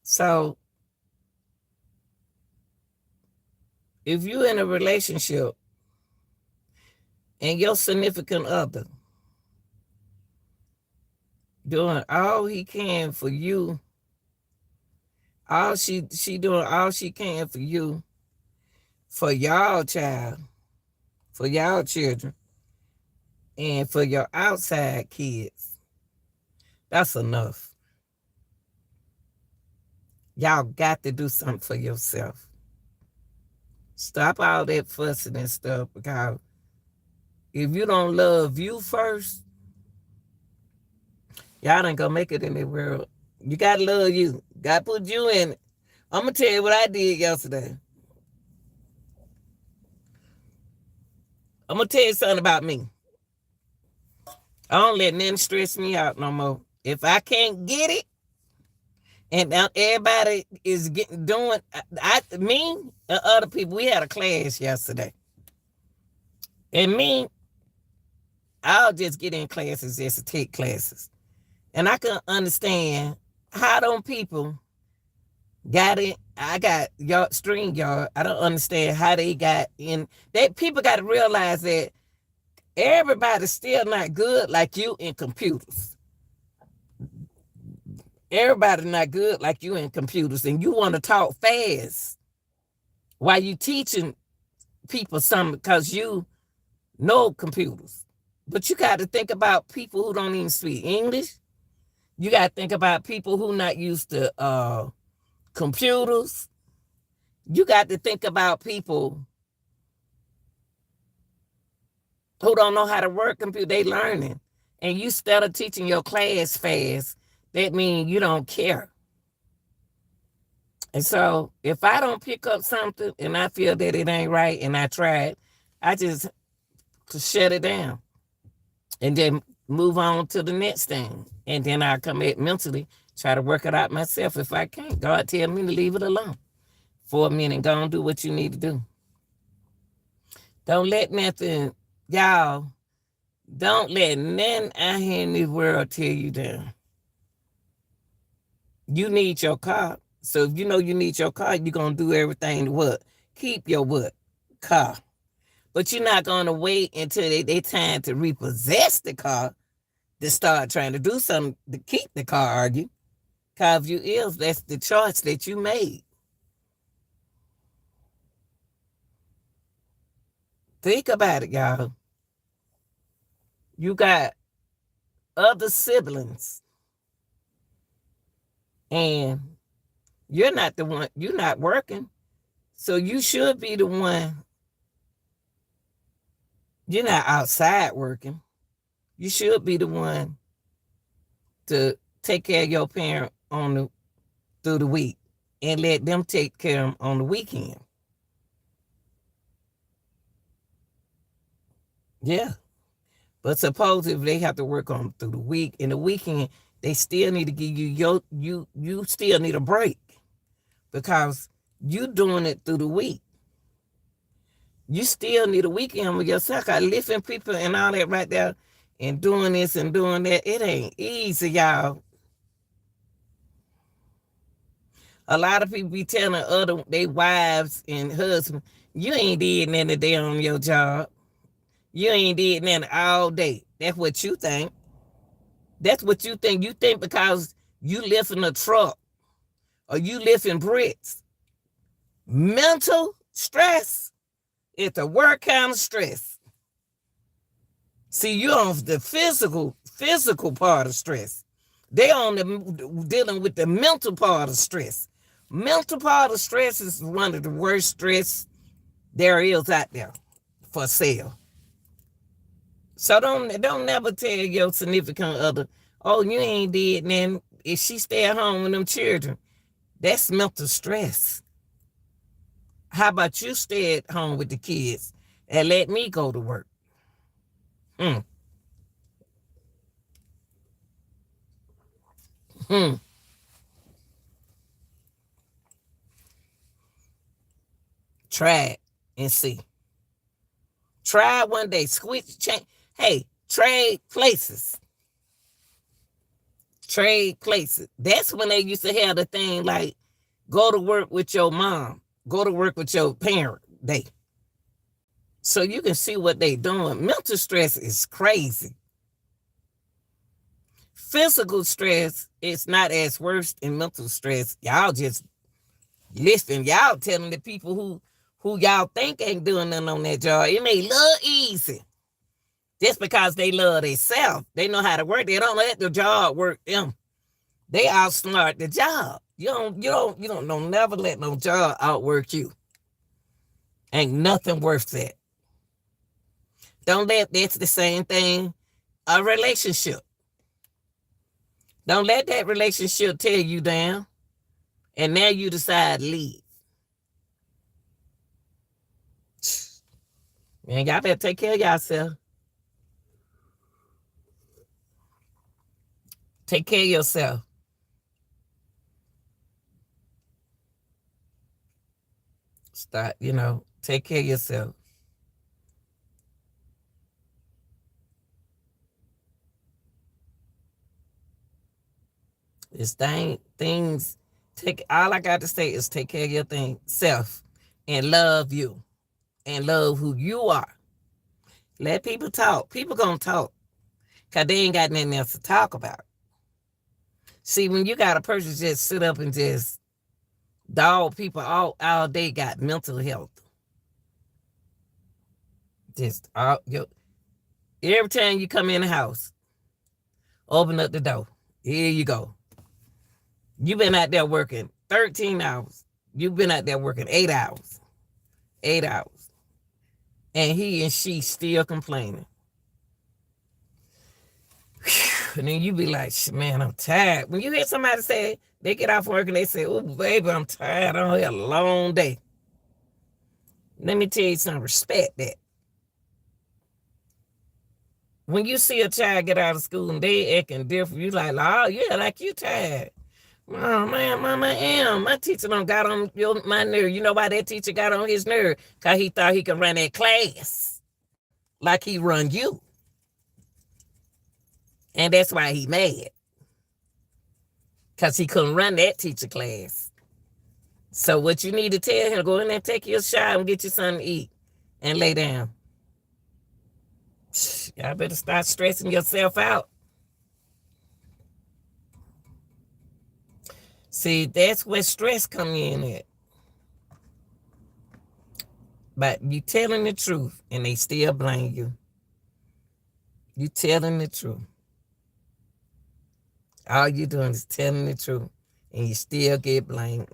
[SPEAKER 2] So if you're in a relationship and your significant other doing all he can for you, she doing all she can for you, for y'all child, for y'all children, and for your outside kids, that's enough. Y'all got to do something for yourself. Stop all that fussing and stuff, because if you don't love you first, y'all ain't gonna make it in the world. You gotta love you. God put you in it. I'm gonna tell you what I did yesterday. I'm gonna tell you something about me. I don't let nothing stress me out no more. If I can't get it, and now everybody is doing, me and other people, we had a class yesterday. And me, I'll just get in classes just to take classes. And I can understand how them people got it. I got StreamYard. I don't understand how they got in. People got to realize that everybody's still not good like you in computers. Everybody's not good like you in computers, and you want to talk fast while you teaching people something because you know computers. But you got to think about people who don't even speak English. You got to think about people who not used to computers. You got to think about people who don't know how to work computer. They learning. And you instead of teaching your class fast, that means you don't care. And so if I don't pick up something and I feel that it ain't right and I tried, I just shut it down and then move on to the next thing. And then I come at mentally, try to work it out myself. If I can't, God tell me to leave it alone for a minute. Go and do what you need to do. Don't let nothing, y'all, don't let nothing out here in this world tear you down. You need your car. So if you know you need your car, you're going to do everything to what? Keep your what? Car. But you're not going to wait until they time to repossess the car to start trying to do something to keep the car, argue. Because if you is, that's the choice that you made. Think about it, y'all. You got other siblings. And you're not the one, you're not working. So you should be the one. You're not outside working. You should be the one to take care of your parent through the week. and let them take care of them on the weekend. Yeah. But suppose if they have to work on through the week, in the weekend, they still need to give you still need a break because you doing it through the week. You still need a weekend with yourself. Lifting people and all that right there and doing this and doing that. It ain't easy, y'all. A lot of people be telling their wives and husbands, you ain't did nothing today on your job. You ain't did nothing all day. That's what you think. That's what you think. You think because you lifting a truck or you lifting bricks. Mental stress is the worst kind of stress. See, you're on the physical part of stress. They on dealing with the mental part of stress. Mental part of stress is one of the worst stress there is out there for sale. So don't never tell your significant other, oh, you ain't did nothing. If she stay at home with them children, that's mental stress. How about you stay at home with the kids and let me go to work? Try it and see. Try it one day. Switch, change. Hey, trade places. Trade places. That's when they used to have the thing like go to work with your mom, go to work with your parent day. So you can see what they doing. Mental stress is crazy. Physical stress is not as worse than mental stress. Y'all just listen. Y'all telling the people who y'all think ain't doing nothing on that job. It may look easy. Just because they love themselves. They know how to work. They don't let the job work them. They outsmart the job. You don't never let no job outwork you. Ain't nothing worth that. Don't let that's the same thing. A relationship. Don't let that relationship tear you down. And now you decide to leave. Man, y'all better take care of yourself. Take care of yourself. Start, take care of yourself. It's things. All I got to say is take care of your self and love you and love who you are. Let people talk. People gonna talk because they ain't got nothing else to talk about. See, when you got a person just sit up and just dog people all day, got mental health. Just every time you come in the house, open up the door. Here you go. You've been out there working 13 hours. You've been out there working 8 hours. 8 hours. And he and she still complaining. And then you be like, man, I'm tired. When you hear somebody say, they get off work and they say, oh, baby, I'm tired. I had a long day. Let me tell you something. Respect that. When you see a child get out of school and they acting different, you like, oh, yeah, like you tired. Oh, man, Mama, I am. My teacher done got on my nerve. You know why that teacher got on his nerve? Because he thought he could run that class like he run you. And that's why he mad. Because he couldn't run that teacher class. So what you need to tell him, go in there, take your shower and get you something to eat and lay down. Y'all better start stressing yourself out. See, that's where stress come in at. But you telling the truth and they still blame you. You telling the truth. All you doing is telling the truth and you still get blamed.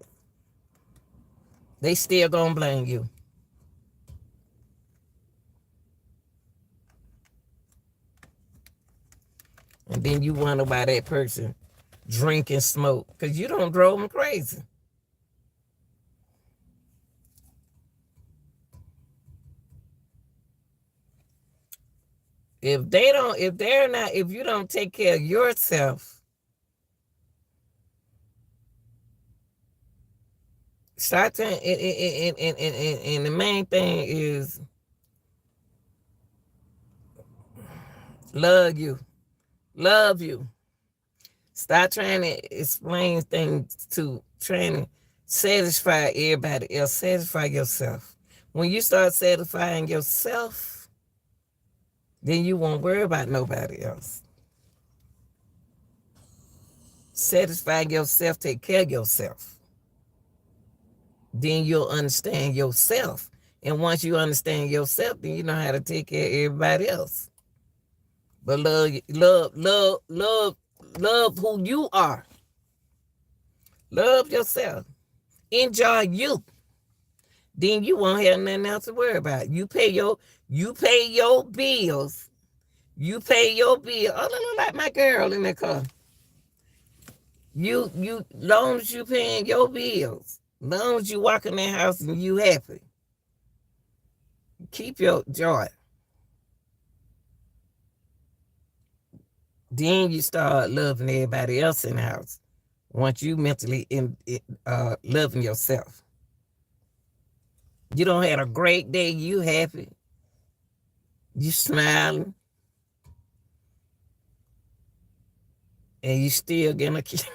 [SPEAKER 2] They still gonna blame you. And then you wonder why that person drink and smoke because you don't drove them crazy. if you don't take care of yourself, start to, and the main thing is love you. Stop trying to explain things trying to satisfy everybody else. Satisfy yourself. When you start satisfying yourself, then you won't worry about nobody else. Satisfy yourself, take care of yourself. Then you'll understand yourself. And once you understand yourself, then you know how to take care of everybody else. But love who you are. Love yourself. Enjoy you. Then you won't have nothing else to worry about. You pay your bills. You pay your bill. Oh, look like my girl in the car. You long as you paying your bills, long as you walk in that house and you happy. Keep your joy. Then you start loving everybody else in the house. Once you mentally loving yourself. You don't have a great day, you happy. You smiling. And you still getting a kiss.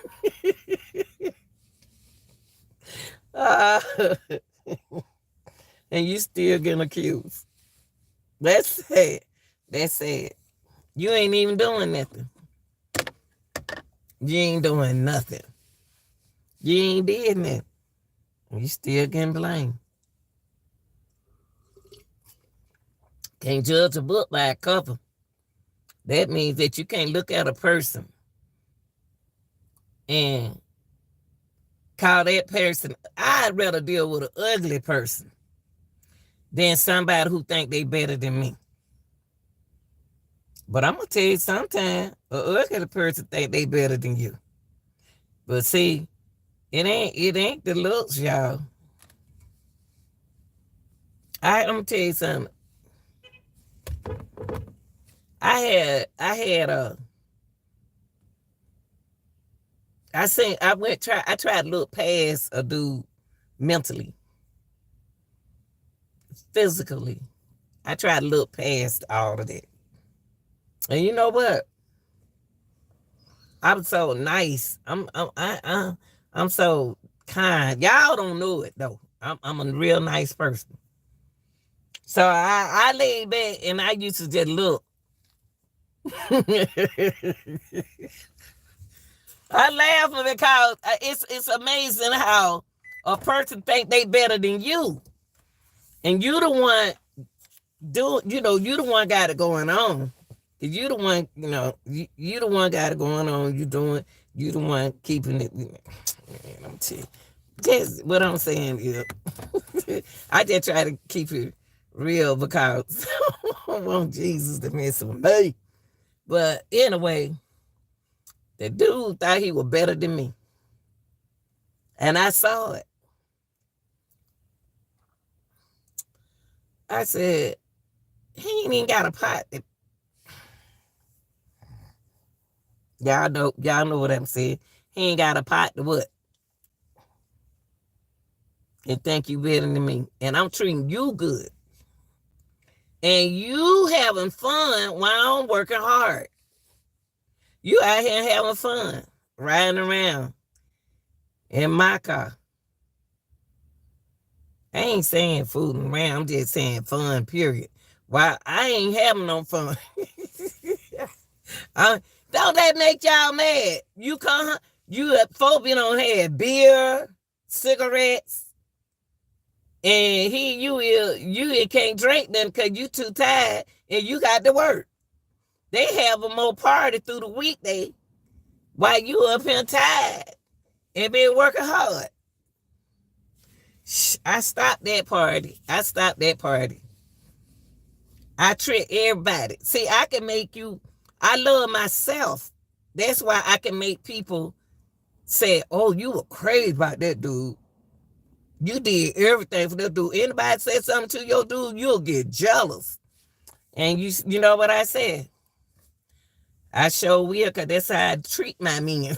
[SPEAKER 2] And you still getting accused. That's sad. That's sad. You ain't even doing nothing. You ain't doing nothing. You ain't did nothing. You still getting blamed. Can't judge a book by a cover. That means that you can't look at a person and call that person. I'd rather deal with an ugly person than somebody who think they better than me. But I'm gonna tell you, sometimes an ugly person think they better than you. But see, it ain't the looks, y'all. I'm gonna tell you something. I tried to look past a dude mentally, physically. I tried to look past all of that. And you know what? I'm so nice. I'm so kind. Y'all don't know it though. I'm a real nice person. So I laid back and I used to just look. I laugh because it's amazing how a person think they better than you, and you the one you the one got it going on. You the one, you the one got it going on. You the one keeping it. Man, I'm telling you, that's what I'm saying is, I just try to keep it real because I want Jesus to mess with me. But anyway, the dude thought he was better than me. And I saw it. I said, he ain't even got a pot. Y'all know what I'm saying. He ain't got a pot to what? And think you better than me. And I'm treating you good. And you having fun while I'm working hard. You out here having fun, riding around in my car. I ain't saying fooling around, I'm just saying fun, period. Why I ain't having no fun. Don't that make y'all mad? You folk don't have beer, cigarettes, and you can't drink them because you too tired and you got to work. They have a more party through the weekday while you up here tired and been working hard. I stopped that party. I trick everybody. See, I can make you, I love myself. That's why I can make people say, oh, you were crazy about that dude. You did everything for that dude. Anybody say something to your dude, you'll get jealous. And you know what I said? I sure will, because that's how I treat my men.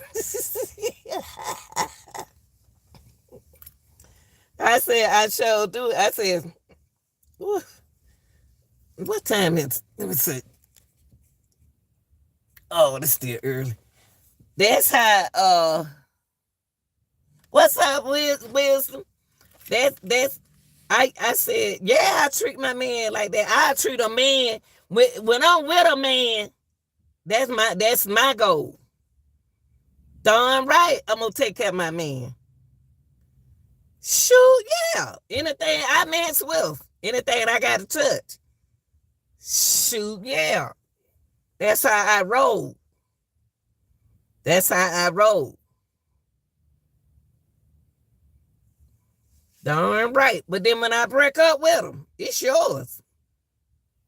[SPEAKER 2] I said, I sure do. I said, what time is, let me see. Oh, it's still early. That's how, what's up, Wisdom? That's, I said, yeah, I treat my man like that. I treat a man, when I'm with a man, that's my goal. Darn right, I'm gonna take care of my man. Shoot, yeah. Anything I mess with, anything I got to touch. Shoot, yeah. That's how I roll. That's how I roll. Darn right. But then when I break up with him, it's yours.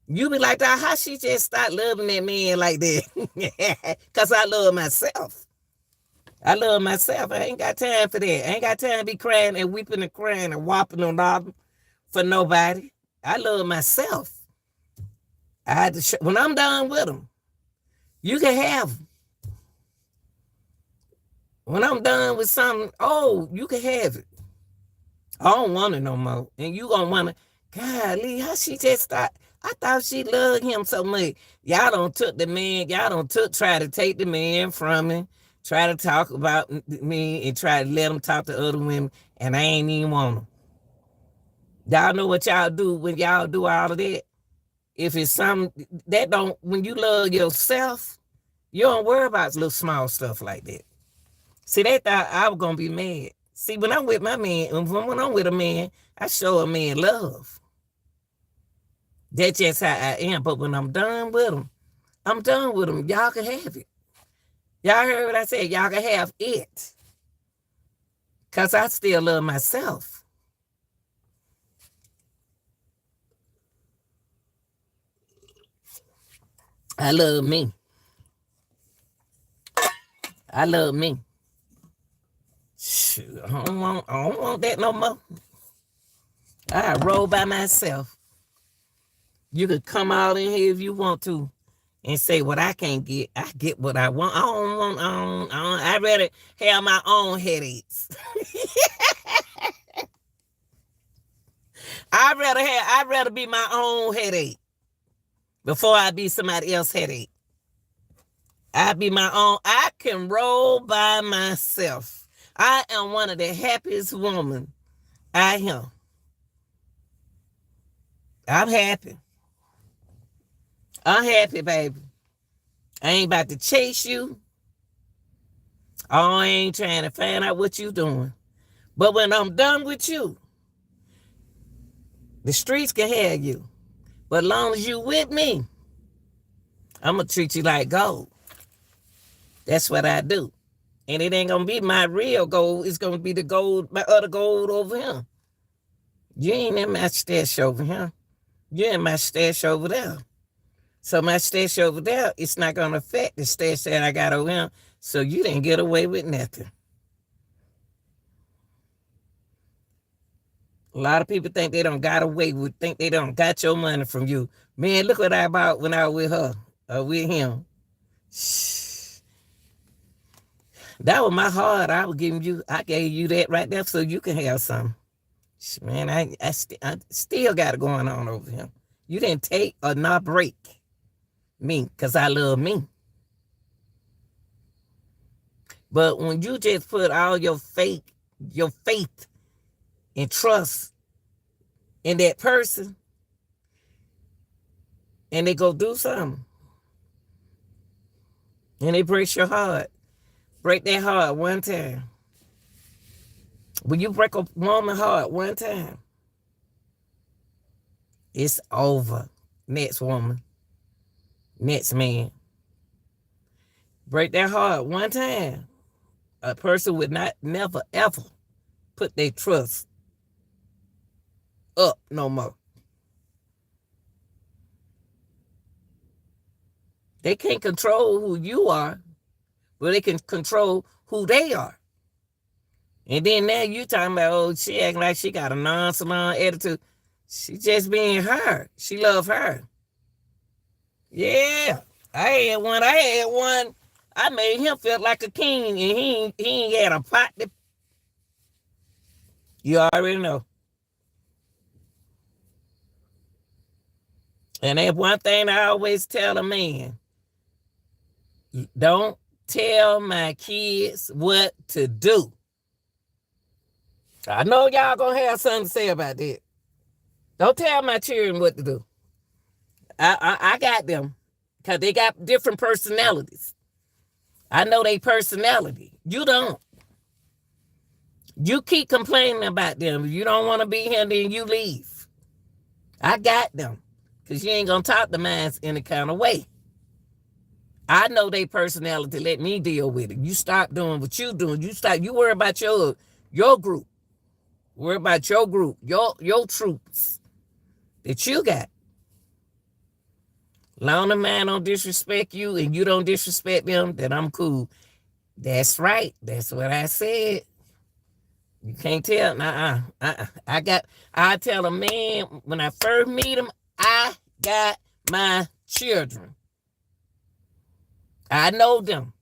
[SPEAKER 2] You be like, how she just start loving that man like that? Because I love myself. I love myself. I ain't got time for that. I ain't got time to be crying and weeping and crying and whopping on all for nobody. I love myself. I had to when I'm done with them, you can have them. When I'm done with something, oh, you can have it. I don't want it no more. And you gonna want to, golly, how she just thought, I thought she loved him so much. Y'all don't took the man, try to take the man from him, try to talk about me and try to let him talk to other women, and I ain't even want him. Y'all know what y'all do when y'all do all of that? If it's something that don't, when you love yourself, you don't worry about little small stuff like that. See, they thought I was going to be mad. See, when I'm with my man, when I'm with a man, I show a man love. That's just how I am. But when I'm done with them, I'm done with them. Y'all can have it. Y'all heard what I said? Y'all can have it. Because I still love myself. I love me. I love me. Shoot, I don't want that no more. I roll by myself. You could come out in here if you want to and say what I can't get. I get what I want. I'd rather have my own headaches. I'd rather be my own headache before I be somebody else's headache. I be my own. I can roll by myself. I am one of the happiest women I am. I'm happy. I'm happy, baby. I ain't about to chase you. I ain't trying to find out what you doing. But when I'm done with you, the streets can have you. But as long as you with me, I'm going to treat you like gold. That's what I do. And it ain't going to be my real gold. It's going to be the gold, my other gold over here. You ain't in my stash over here. You're in my stash over there. So my stash over there, it's not going to affect the stash that I got over here. So you didn't get away with nothing. A lot of people think they don't got away with, think they don't got your money from you. Man, look what I bought when I was with her, or with him. That was my heart. I gave you that right there so you can have some. Man, I still got it going on over here. You didn't take or not break me because I love me. But when you just put all your faith and trust in that person, and they go do something, and they break your heart, break their heart one time. When you break a woman's heart one time, it's over. Next woman, next man. Break their heart one time. A person would never, ever put their trust up no more. They can't control who you are, but they can control who they are. And then now you talking about, oh, she acting like she got a nonchalant attitude. She just being her. She love her. Yeah. I had one. I made him feel like a king, and he ain't had a pot to. You already know. And that's one thing I always tell a man. Don't tell my kids what to do. I know y'all gonna have something to say about that. Don't tell my children what to do. I got them because they got different personalities. I know their personality. You don't. You keep complaining about them. If you don't want to be here, then you leave. I got them because you ain't gonna talk to mine any kind of way. I know their personality. Let me deal with it. You stop doing what you doing. You worry about your group. Worry about your group, your troops that you got. Long as man don't disrespect you and you don't disrespect them, then I'm cool. That's right. That's what I said. You can't tell. I tell a man when I first meet him, I got my children. I know them.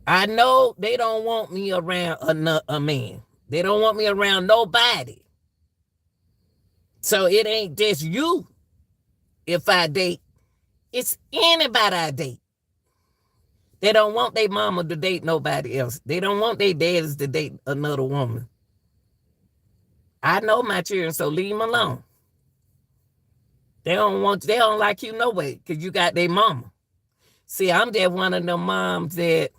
[SPEAKER 2] I know they don't want me around a man. They don't want me around nobody. So it ain't just you if I date. It's anybody I date. They don't want their mama to date nobody else. They don't want their daddies to date another woman. I know my children, so leave them alone. They don't like you no way because you got their mama. See, I'm just one of them moms that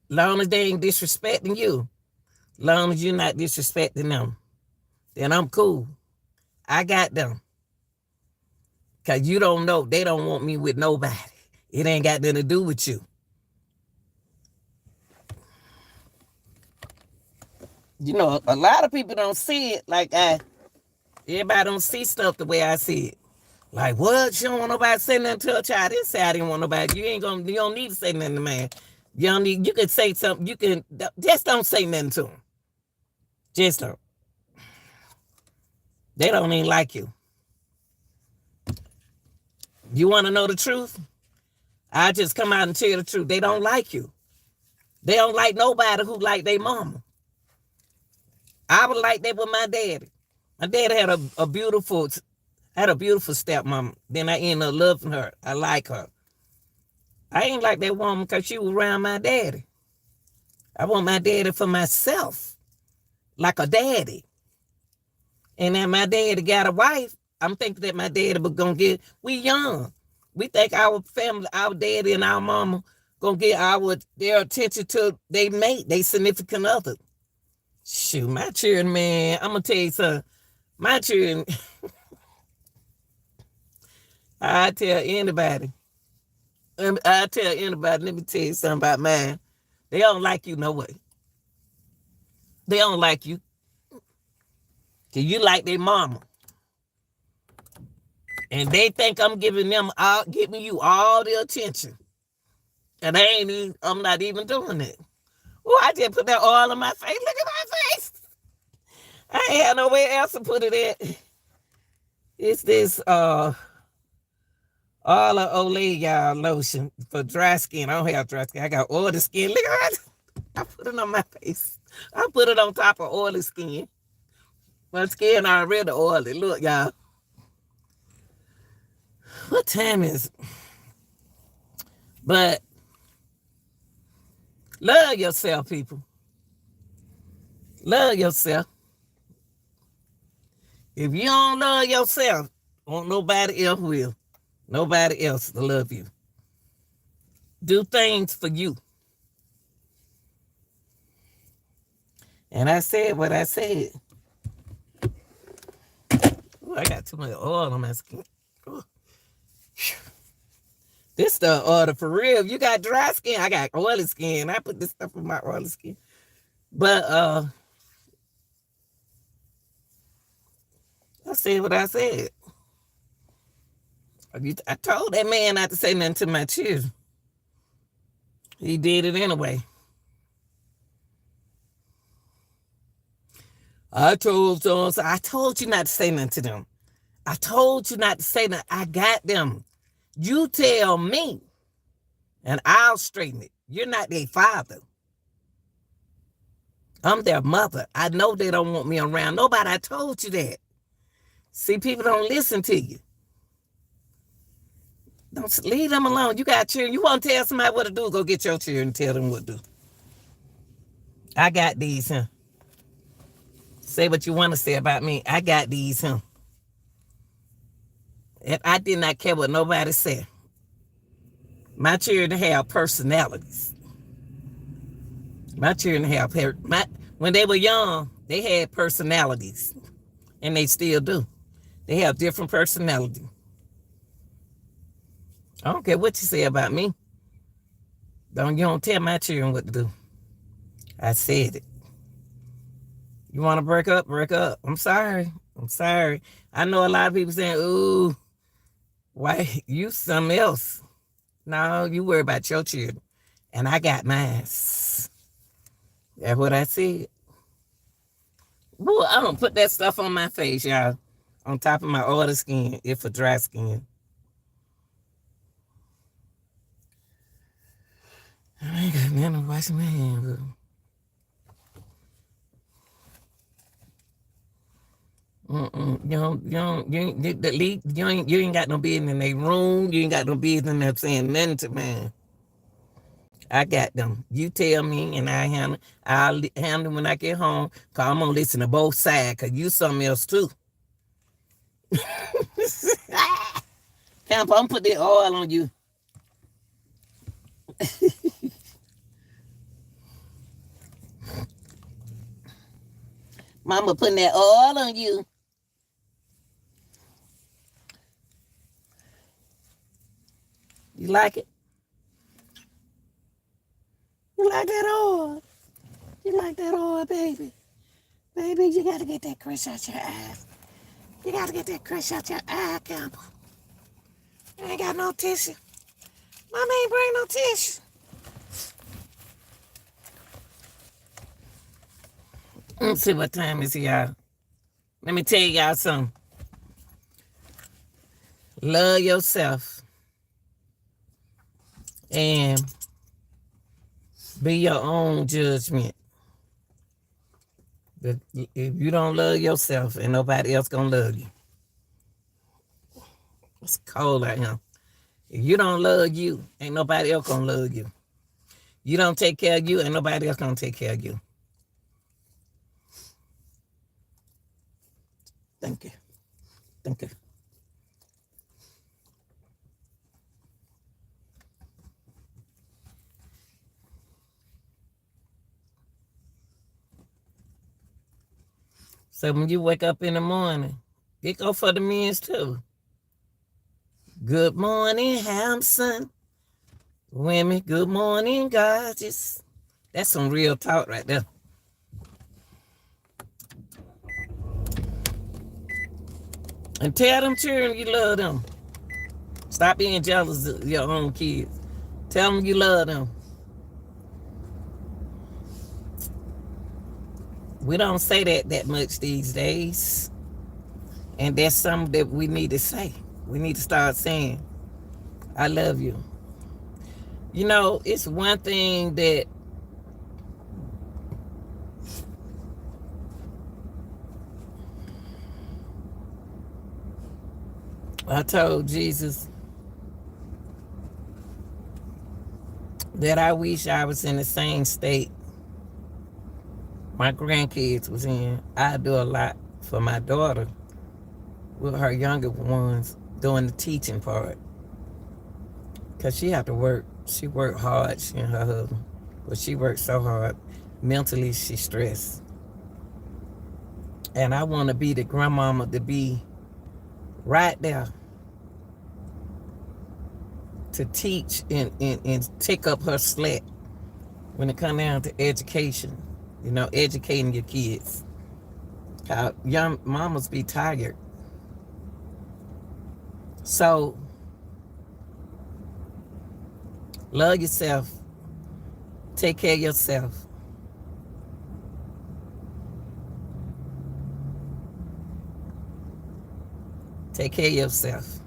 [SPEAKER 2] long as they ain't disrespecting you, long as you're not disrespecting them, then I'm cool. I got them. Because you don't know, they don't want me with nobody. It ain't got nothing to do with you. You know, a lot of people don't see it like everybody don't see stuff the way I see it. Like, what? You don't want nobody saying nothing to a child. I didn't say I didn't want nobody. You don't need to say nothing to man. You can say something. Just don't say nothing to them. Just don't. They don't even like you. You want to know the truth? I just come out and tell you the truth. They don't like you. They don't like nobody who like their mama. I was like that with my daddy. My daddy had a beautiful stepmama. Then I ended up loving her. I like her. I ain't like that woman because she was around my daddy. I want my daddy for myself, like a daddy. And then my daddy got a wife. I'm thinking that my daddy was going to we young. We think our family, our daddy and our mama going to get their attention to they mate, they significant other. Shoot, my children, man, I'm going to tell you something. My children, I tell anybody, let me tell you something about mine. They don't like you no way. They don't like you. Because you like their mama. And they think I'm giving you all the attention. And I'm not even doing it. Oh, I just put that oil on my face. Look at my face. I ain't had nowhere else to put it at. It's this All Olay, y'all, lotion for dry skin. I don't have dry skin. I got oily skin. Look at that. I put it on my face. I put it on top of oily skin. My skin already oily. Look, y'all. What time is it? But love yourself, people. Love yourself. If you don't love yourself, won't nobody else will. Nobody else to love you. Do things for you. And I said what I said. Ooh, I got too much oil on my skin. Ooh. This stuff order for real. If you got dry skin, I got oily skin. I put this stuff on my oily skin. But I said what I said. I told that man not to say nothing to my children. He did it anyway. I told you not to say nothing to them. I told you not to say that. I got them. You tell me, and I'll straighten it. You're not their father. I'm their mother. I know they don't want me around nobody. I told you that. See, people don't listen to you. Don't leave them alone. You got children. You want to tell somebody what to do, go get your children and tell them what to do. I got these, huh? Say what you want to say about me. I got these, huh? And I did not care what nobody said. My children have personalities. My children have, when they were young, they had personalities. And they still do. They have different personalities. I don't care what you say about me. You don't tell my children what to do. I said it. You want to break up? Break up. I'm sorry. I'm sorry. I know a lot of people saying, ooh, why you something else. No, you worry about your children. And I got mine. That's what I said. Boy, I'm going to put that stuff on my face, y'all. On top of my oily skin, if for dry skin. I ain't got nothing to wash my hands with. You ain't got no business in their room. You ain't got no business in there saying nothing to man. I got them. You tell me, and I'll handle when I get home. Cause I'm gonna listen to both sides. Cause you something else too. Camp, I'm gonna put that oil on you. Mama putting that oil on you. You like it? You like that oil? You like that oil, baby? Baby, you gotta get that crush out your eyes. You gotta get that crush out your eye, Campbell. You ain't got no tissue. Mama ain't bring no tissue. Let's see what time is it, y'all. Let me tell y'all something. Love yourself. And be your own judgment. If you don't love yourself, ain't nobody else gonna love you. It's cold out here. If you don't love you, ain't nobody else gonna love you. You don't take care of you, ain't nobody else gonna take care of you. Thank you. Thank you. So when you wake up in the morning, it go for the men's too. Good morning, Hampson. Women, good morning, gorgeous. That's some real talk right there. And tell them children you love them. Stop being jealous of your own kids. Tell them you love them. We don't say that much these days. And that's something that we need to say. We need to start saying, I love you. You know, it's one thing that I told Jesus that I wish I was in the same state my grandkids was in. I do a lot for my daughter with her younger ones doing the teaching part. Because she had to work. She worked hard, she and her husband. But she worked so hard. Mentally, she's stressed. And I want to be the grandmama to be right there to teach and take up her slack when it comes down to education. You know, educating your kids. How young mamas be tired. So, love yourself. Take care of yourself. Take care of yourself.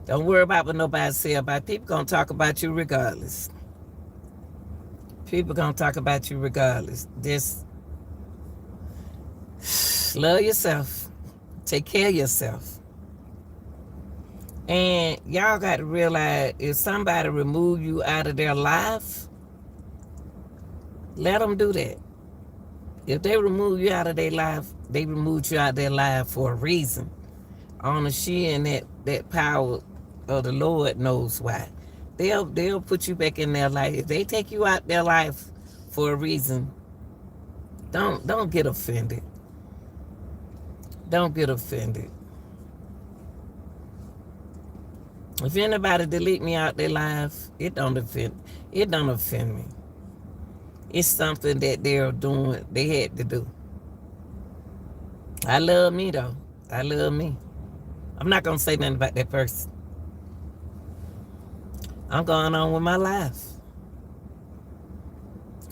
[SPEAKER 2] Don't worry about what nobody say about it. People gonna talk about you regardless. People gonna talk about you regardless. Just love yourself. Take care of yourself. And y'all got to realize if somebody remove you out of their life, let them do that. If they remove you out of their life, they removed you out of their life for a reason. Only she and that power of the Lord knows why. They'll put you back in their life. If they take you out their life for a reason, don't get offended. Don't get offended. If anybody delete me out their life, it don't offend me. It's something that they're doing, they had to do. I love me though. I love me. I'm not gonna say nothing about that person. I'm going on with my life.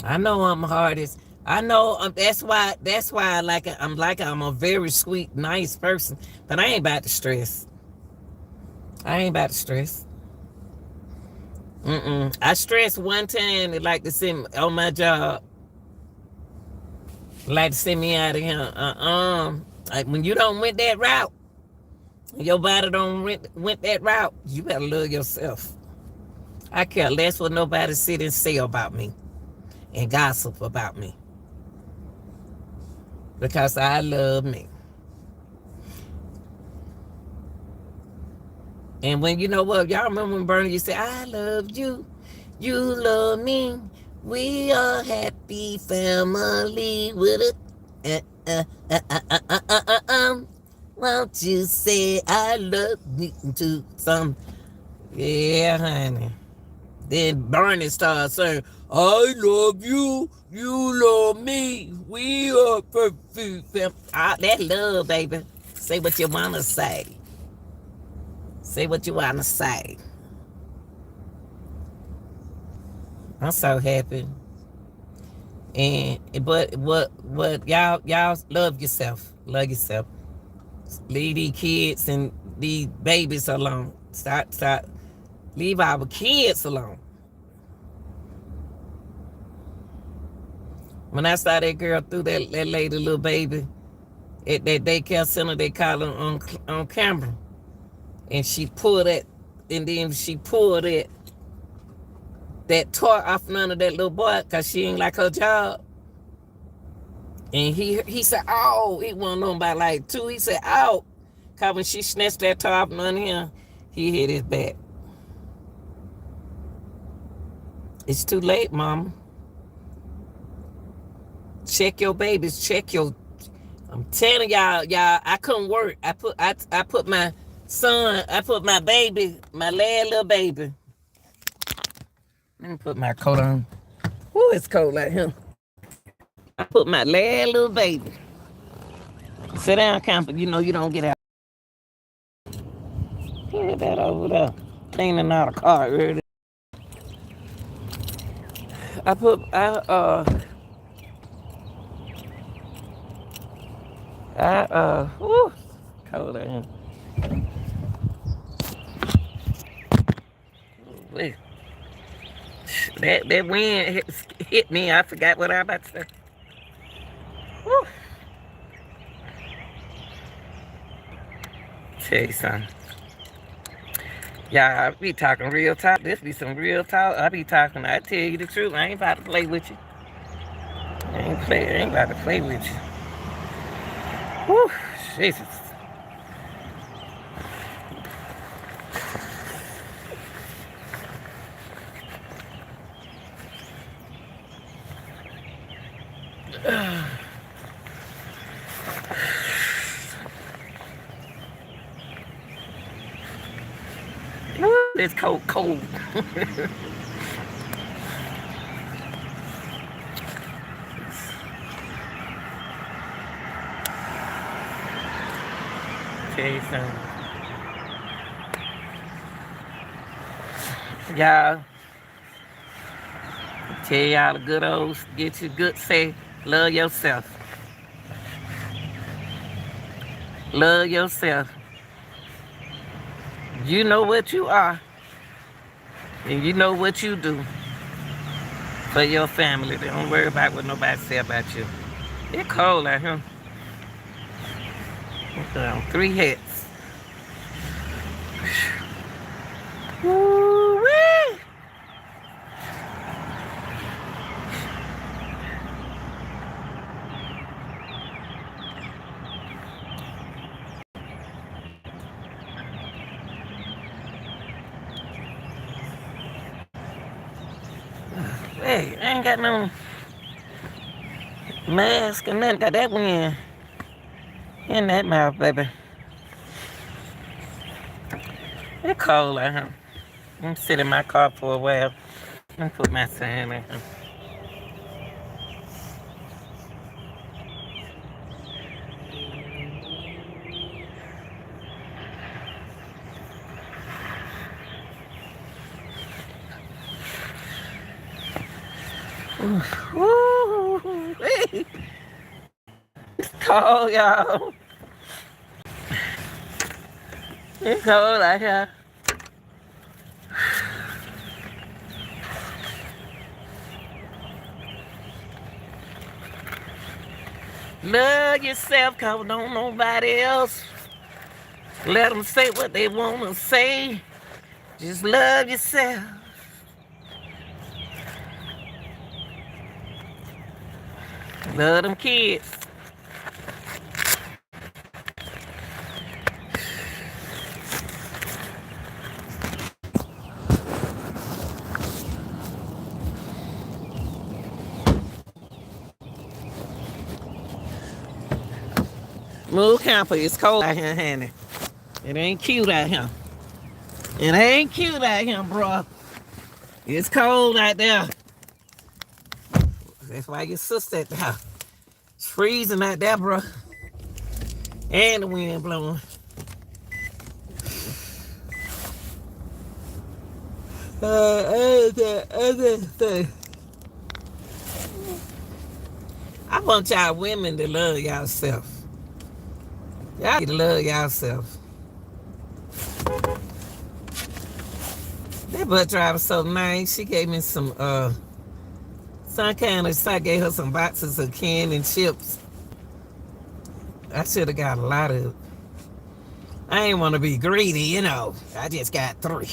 [SPEAKER 2] I know I'm hardest. I know that's why I like it. I'm a very sweet, nice person, but I ain't about to stress. I stressed one time. They like to send me on my job. Like to send me out of here. Like when you don't went that route, your body don't went that route, you better love yourself. I care less what nobody sit and say about me and gossip about me. Because I love me. And when you know what, y'all remember when Bernie used to say, I love you, you love me, we are happy family with it. Won't you say I love you to some? Yeah, honey. Then Bernie started saying, I love you, you love me, we are perfect family. That love, baby. Say what you want to say. Say what you want to say. I'm so happy. But y'all love yourself. Love yourself. Leave these kids and these babies alone. Stop. Leave our kids alone. When I saw that girl threw that lady little baby at that daycare center, they call her on camera. And she pulled it, and then she pulled it, that toy off none of that little boy, because she ain't like her job. And he said, oh, he wasn't know about like 2. He said, oh, because when she snatched that toy off none of him, he hit his back. It's too late, mama. Check your babies, I'm telling y'all, I couldn't work. I put my son, I put my baby, my last little baby. Let me put my coat on. Woo, it's cold like him. I put my last little baby. Sit down, camper. You know you don't get out. Look at that over there. Cleaning out a car early. Woo, cold like him. Wait. That wind hit me. I forgot what I was about to say. Woo. Tell you something. Y'all, I be talking real talk. This be some real talk. I tell you the truth. I ain't about to play with you. I ain't about to play with you. Woo, Jesus. It's cold. Tell you something. Y'all, tell y'all the good old, get you good, say, love yourself. Love yourself. You know what you are, and you know what you do for your family. Don't worry about what nobody say about you. It's cold out here. Three hats. Woo-wee. Hey, I ain't got no mask or nothing. Got that wind in that mouth, baby. It's cold out here. I'm sitting in my car for a while. Let me put my sign in here. Woo! It's cold, y'all. It's cold out here. Love yourself, cause don't nobody else let them say what they want to say. Just love yourself. Love them kids. Move camper, it's cold out here, honey. It ain't cute out here. It ain't cute out here, bro. It's cold out there. That's why your sister at the house. It's freezing out there, bro. And the wind blowing. I want y'all women to love yourself. Y'all need to love yourself. That bus driver so nice. She gave me some kind of, I gave her some boxes of canned and chips. I should have got a lot of it. I ain't want to be greedy, you know. I just got 3.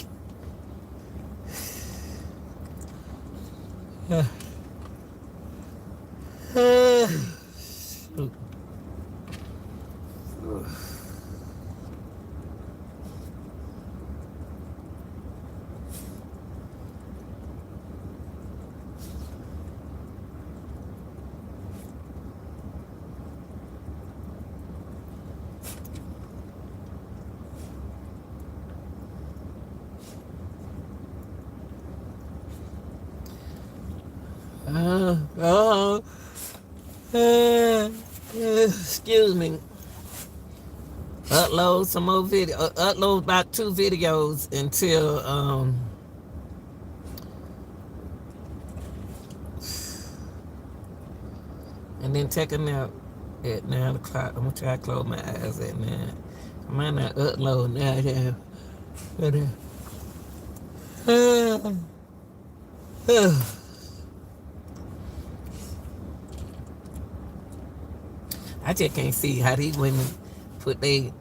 [SPEAKER 2] Excuse me. Upload some more video. Upload about 2 videos until and then take a nap at 9 o'clock. I'm gonna try to close my eyes at 9. I might not upload now. I just can't see how these women put that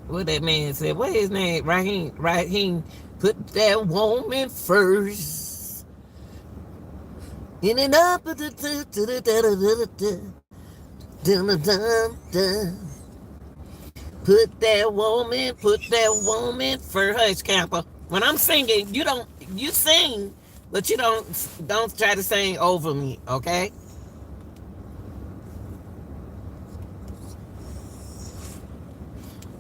[SPEAKER 2] what that man said, what his name? Raheem put that woman first. In and up put that woman first. Hush, Camper. When I'm singing, you sing, but you don't try to sing over me, okay?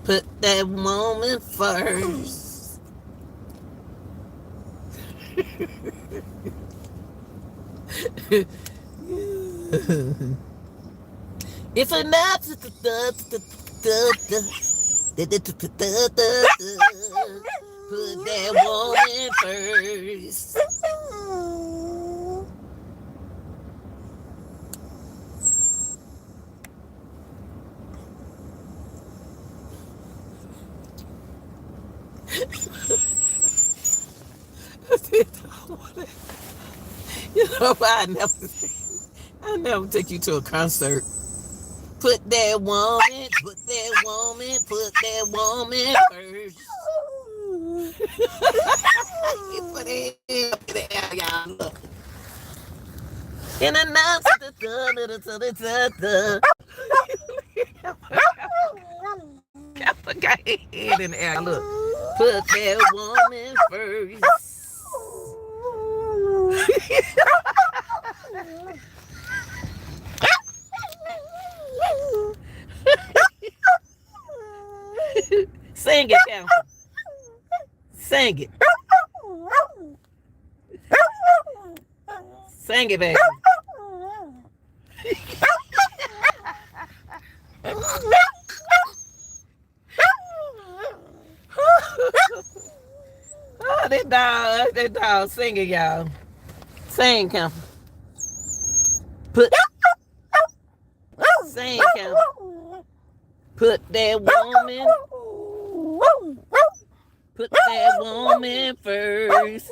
[SPEAKER 2] Put that woman first. If enough, put that woman first. I never take you to a concert. Put that woman first. You put it in the air, y'all. Look. And announce the Kappa got his head in the air. Look. Put that woman first. Sing it, Kappa. Sing it. Sing it, baby. Oh, that dog singing, y'all. Sing, Kappa. Sing, Kappa. Put that woman first.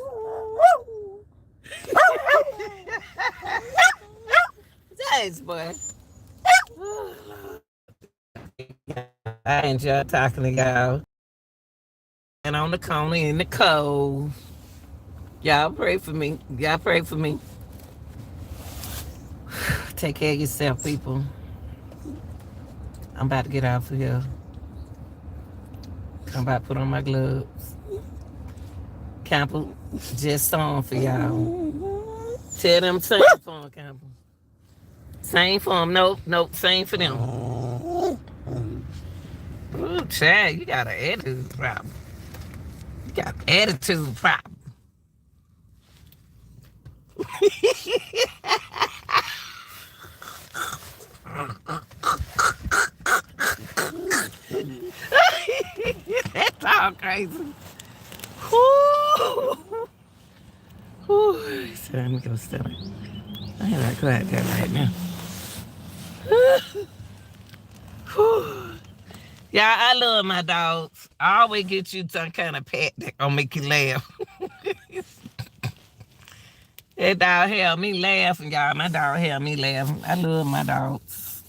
[SPEAKER 2] Thanks, boy. I enjoy talking to y'all. And on the corner in the cold. Y'all pray for me. Take care of yourself, people. I'm about to get off of here. I'm about to put on my gloves. Campbell, just song for y'all. Tell them sing for them, Campbell. Sing for them. Nope, sing for them. Ooh, Chad, you got an attitude problem. You got an attitude problem. That's all crazy. So let me go still. I ain't gonna go out there right now. Yeah, I love my dogs. I always get you some kind of pet that gonna make you laugh. That dog help me laughing, y'all. My dog help me laughing. I love my dogs.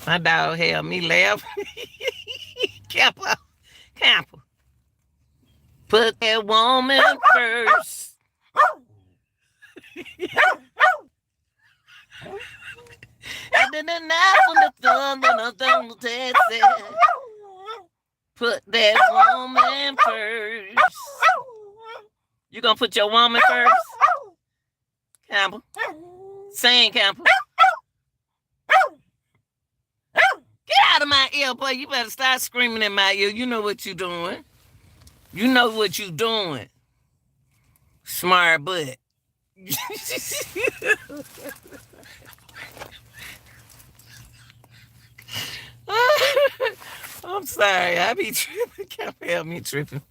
[SPEAKER 2] My dog help me laugh. Camper. Put that woman first. And then the knife on the thumb and the thumb said, put that woman first. You gonna put your woman first? Campbell. Sing, Campbell. Get out of my ear, boy. You better start screaming in my ear. You know what you doing. Smart butt. I'm sorry. I be tripping. Can't help me tripping.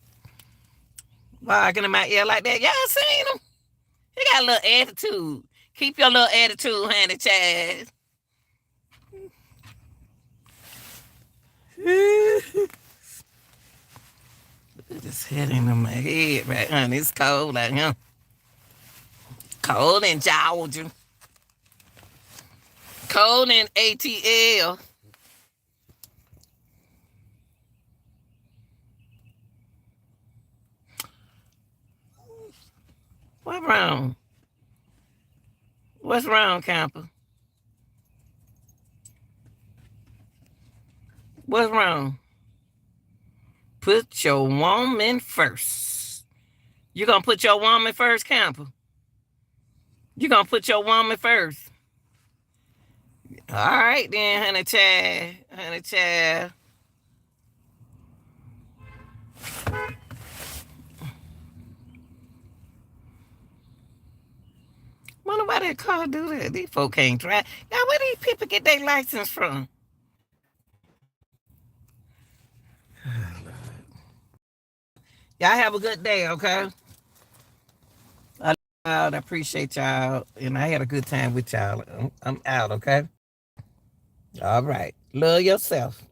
[SPEAKER 2] Walking in my ear like that. Y'all seen him? He got a little attitude. Keep your little attitude, honey, Chaz. This head in my head, right, honey. It's cold out here. Cold in Georgia. Cold in ATL. What's wrong? What's wrong, Camper? What's wrong? Put your woman first. You gonna put your woman first, Camper? You gonna put your woman first? All right then, honey child. Wonder why that car do that. These folk can't drive. Now, where these people get their license from? Y'all have a good day, okay? I appreciate y'all, and I had a good time with y'all. I'm out, okay? All right. Love yourself.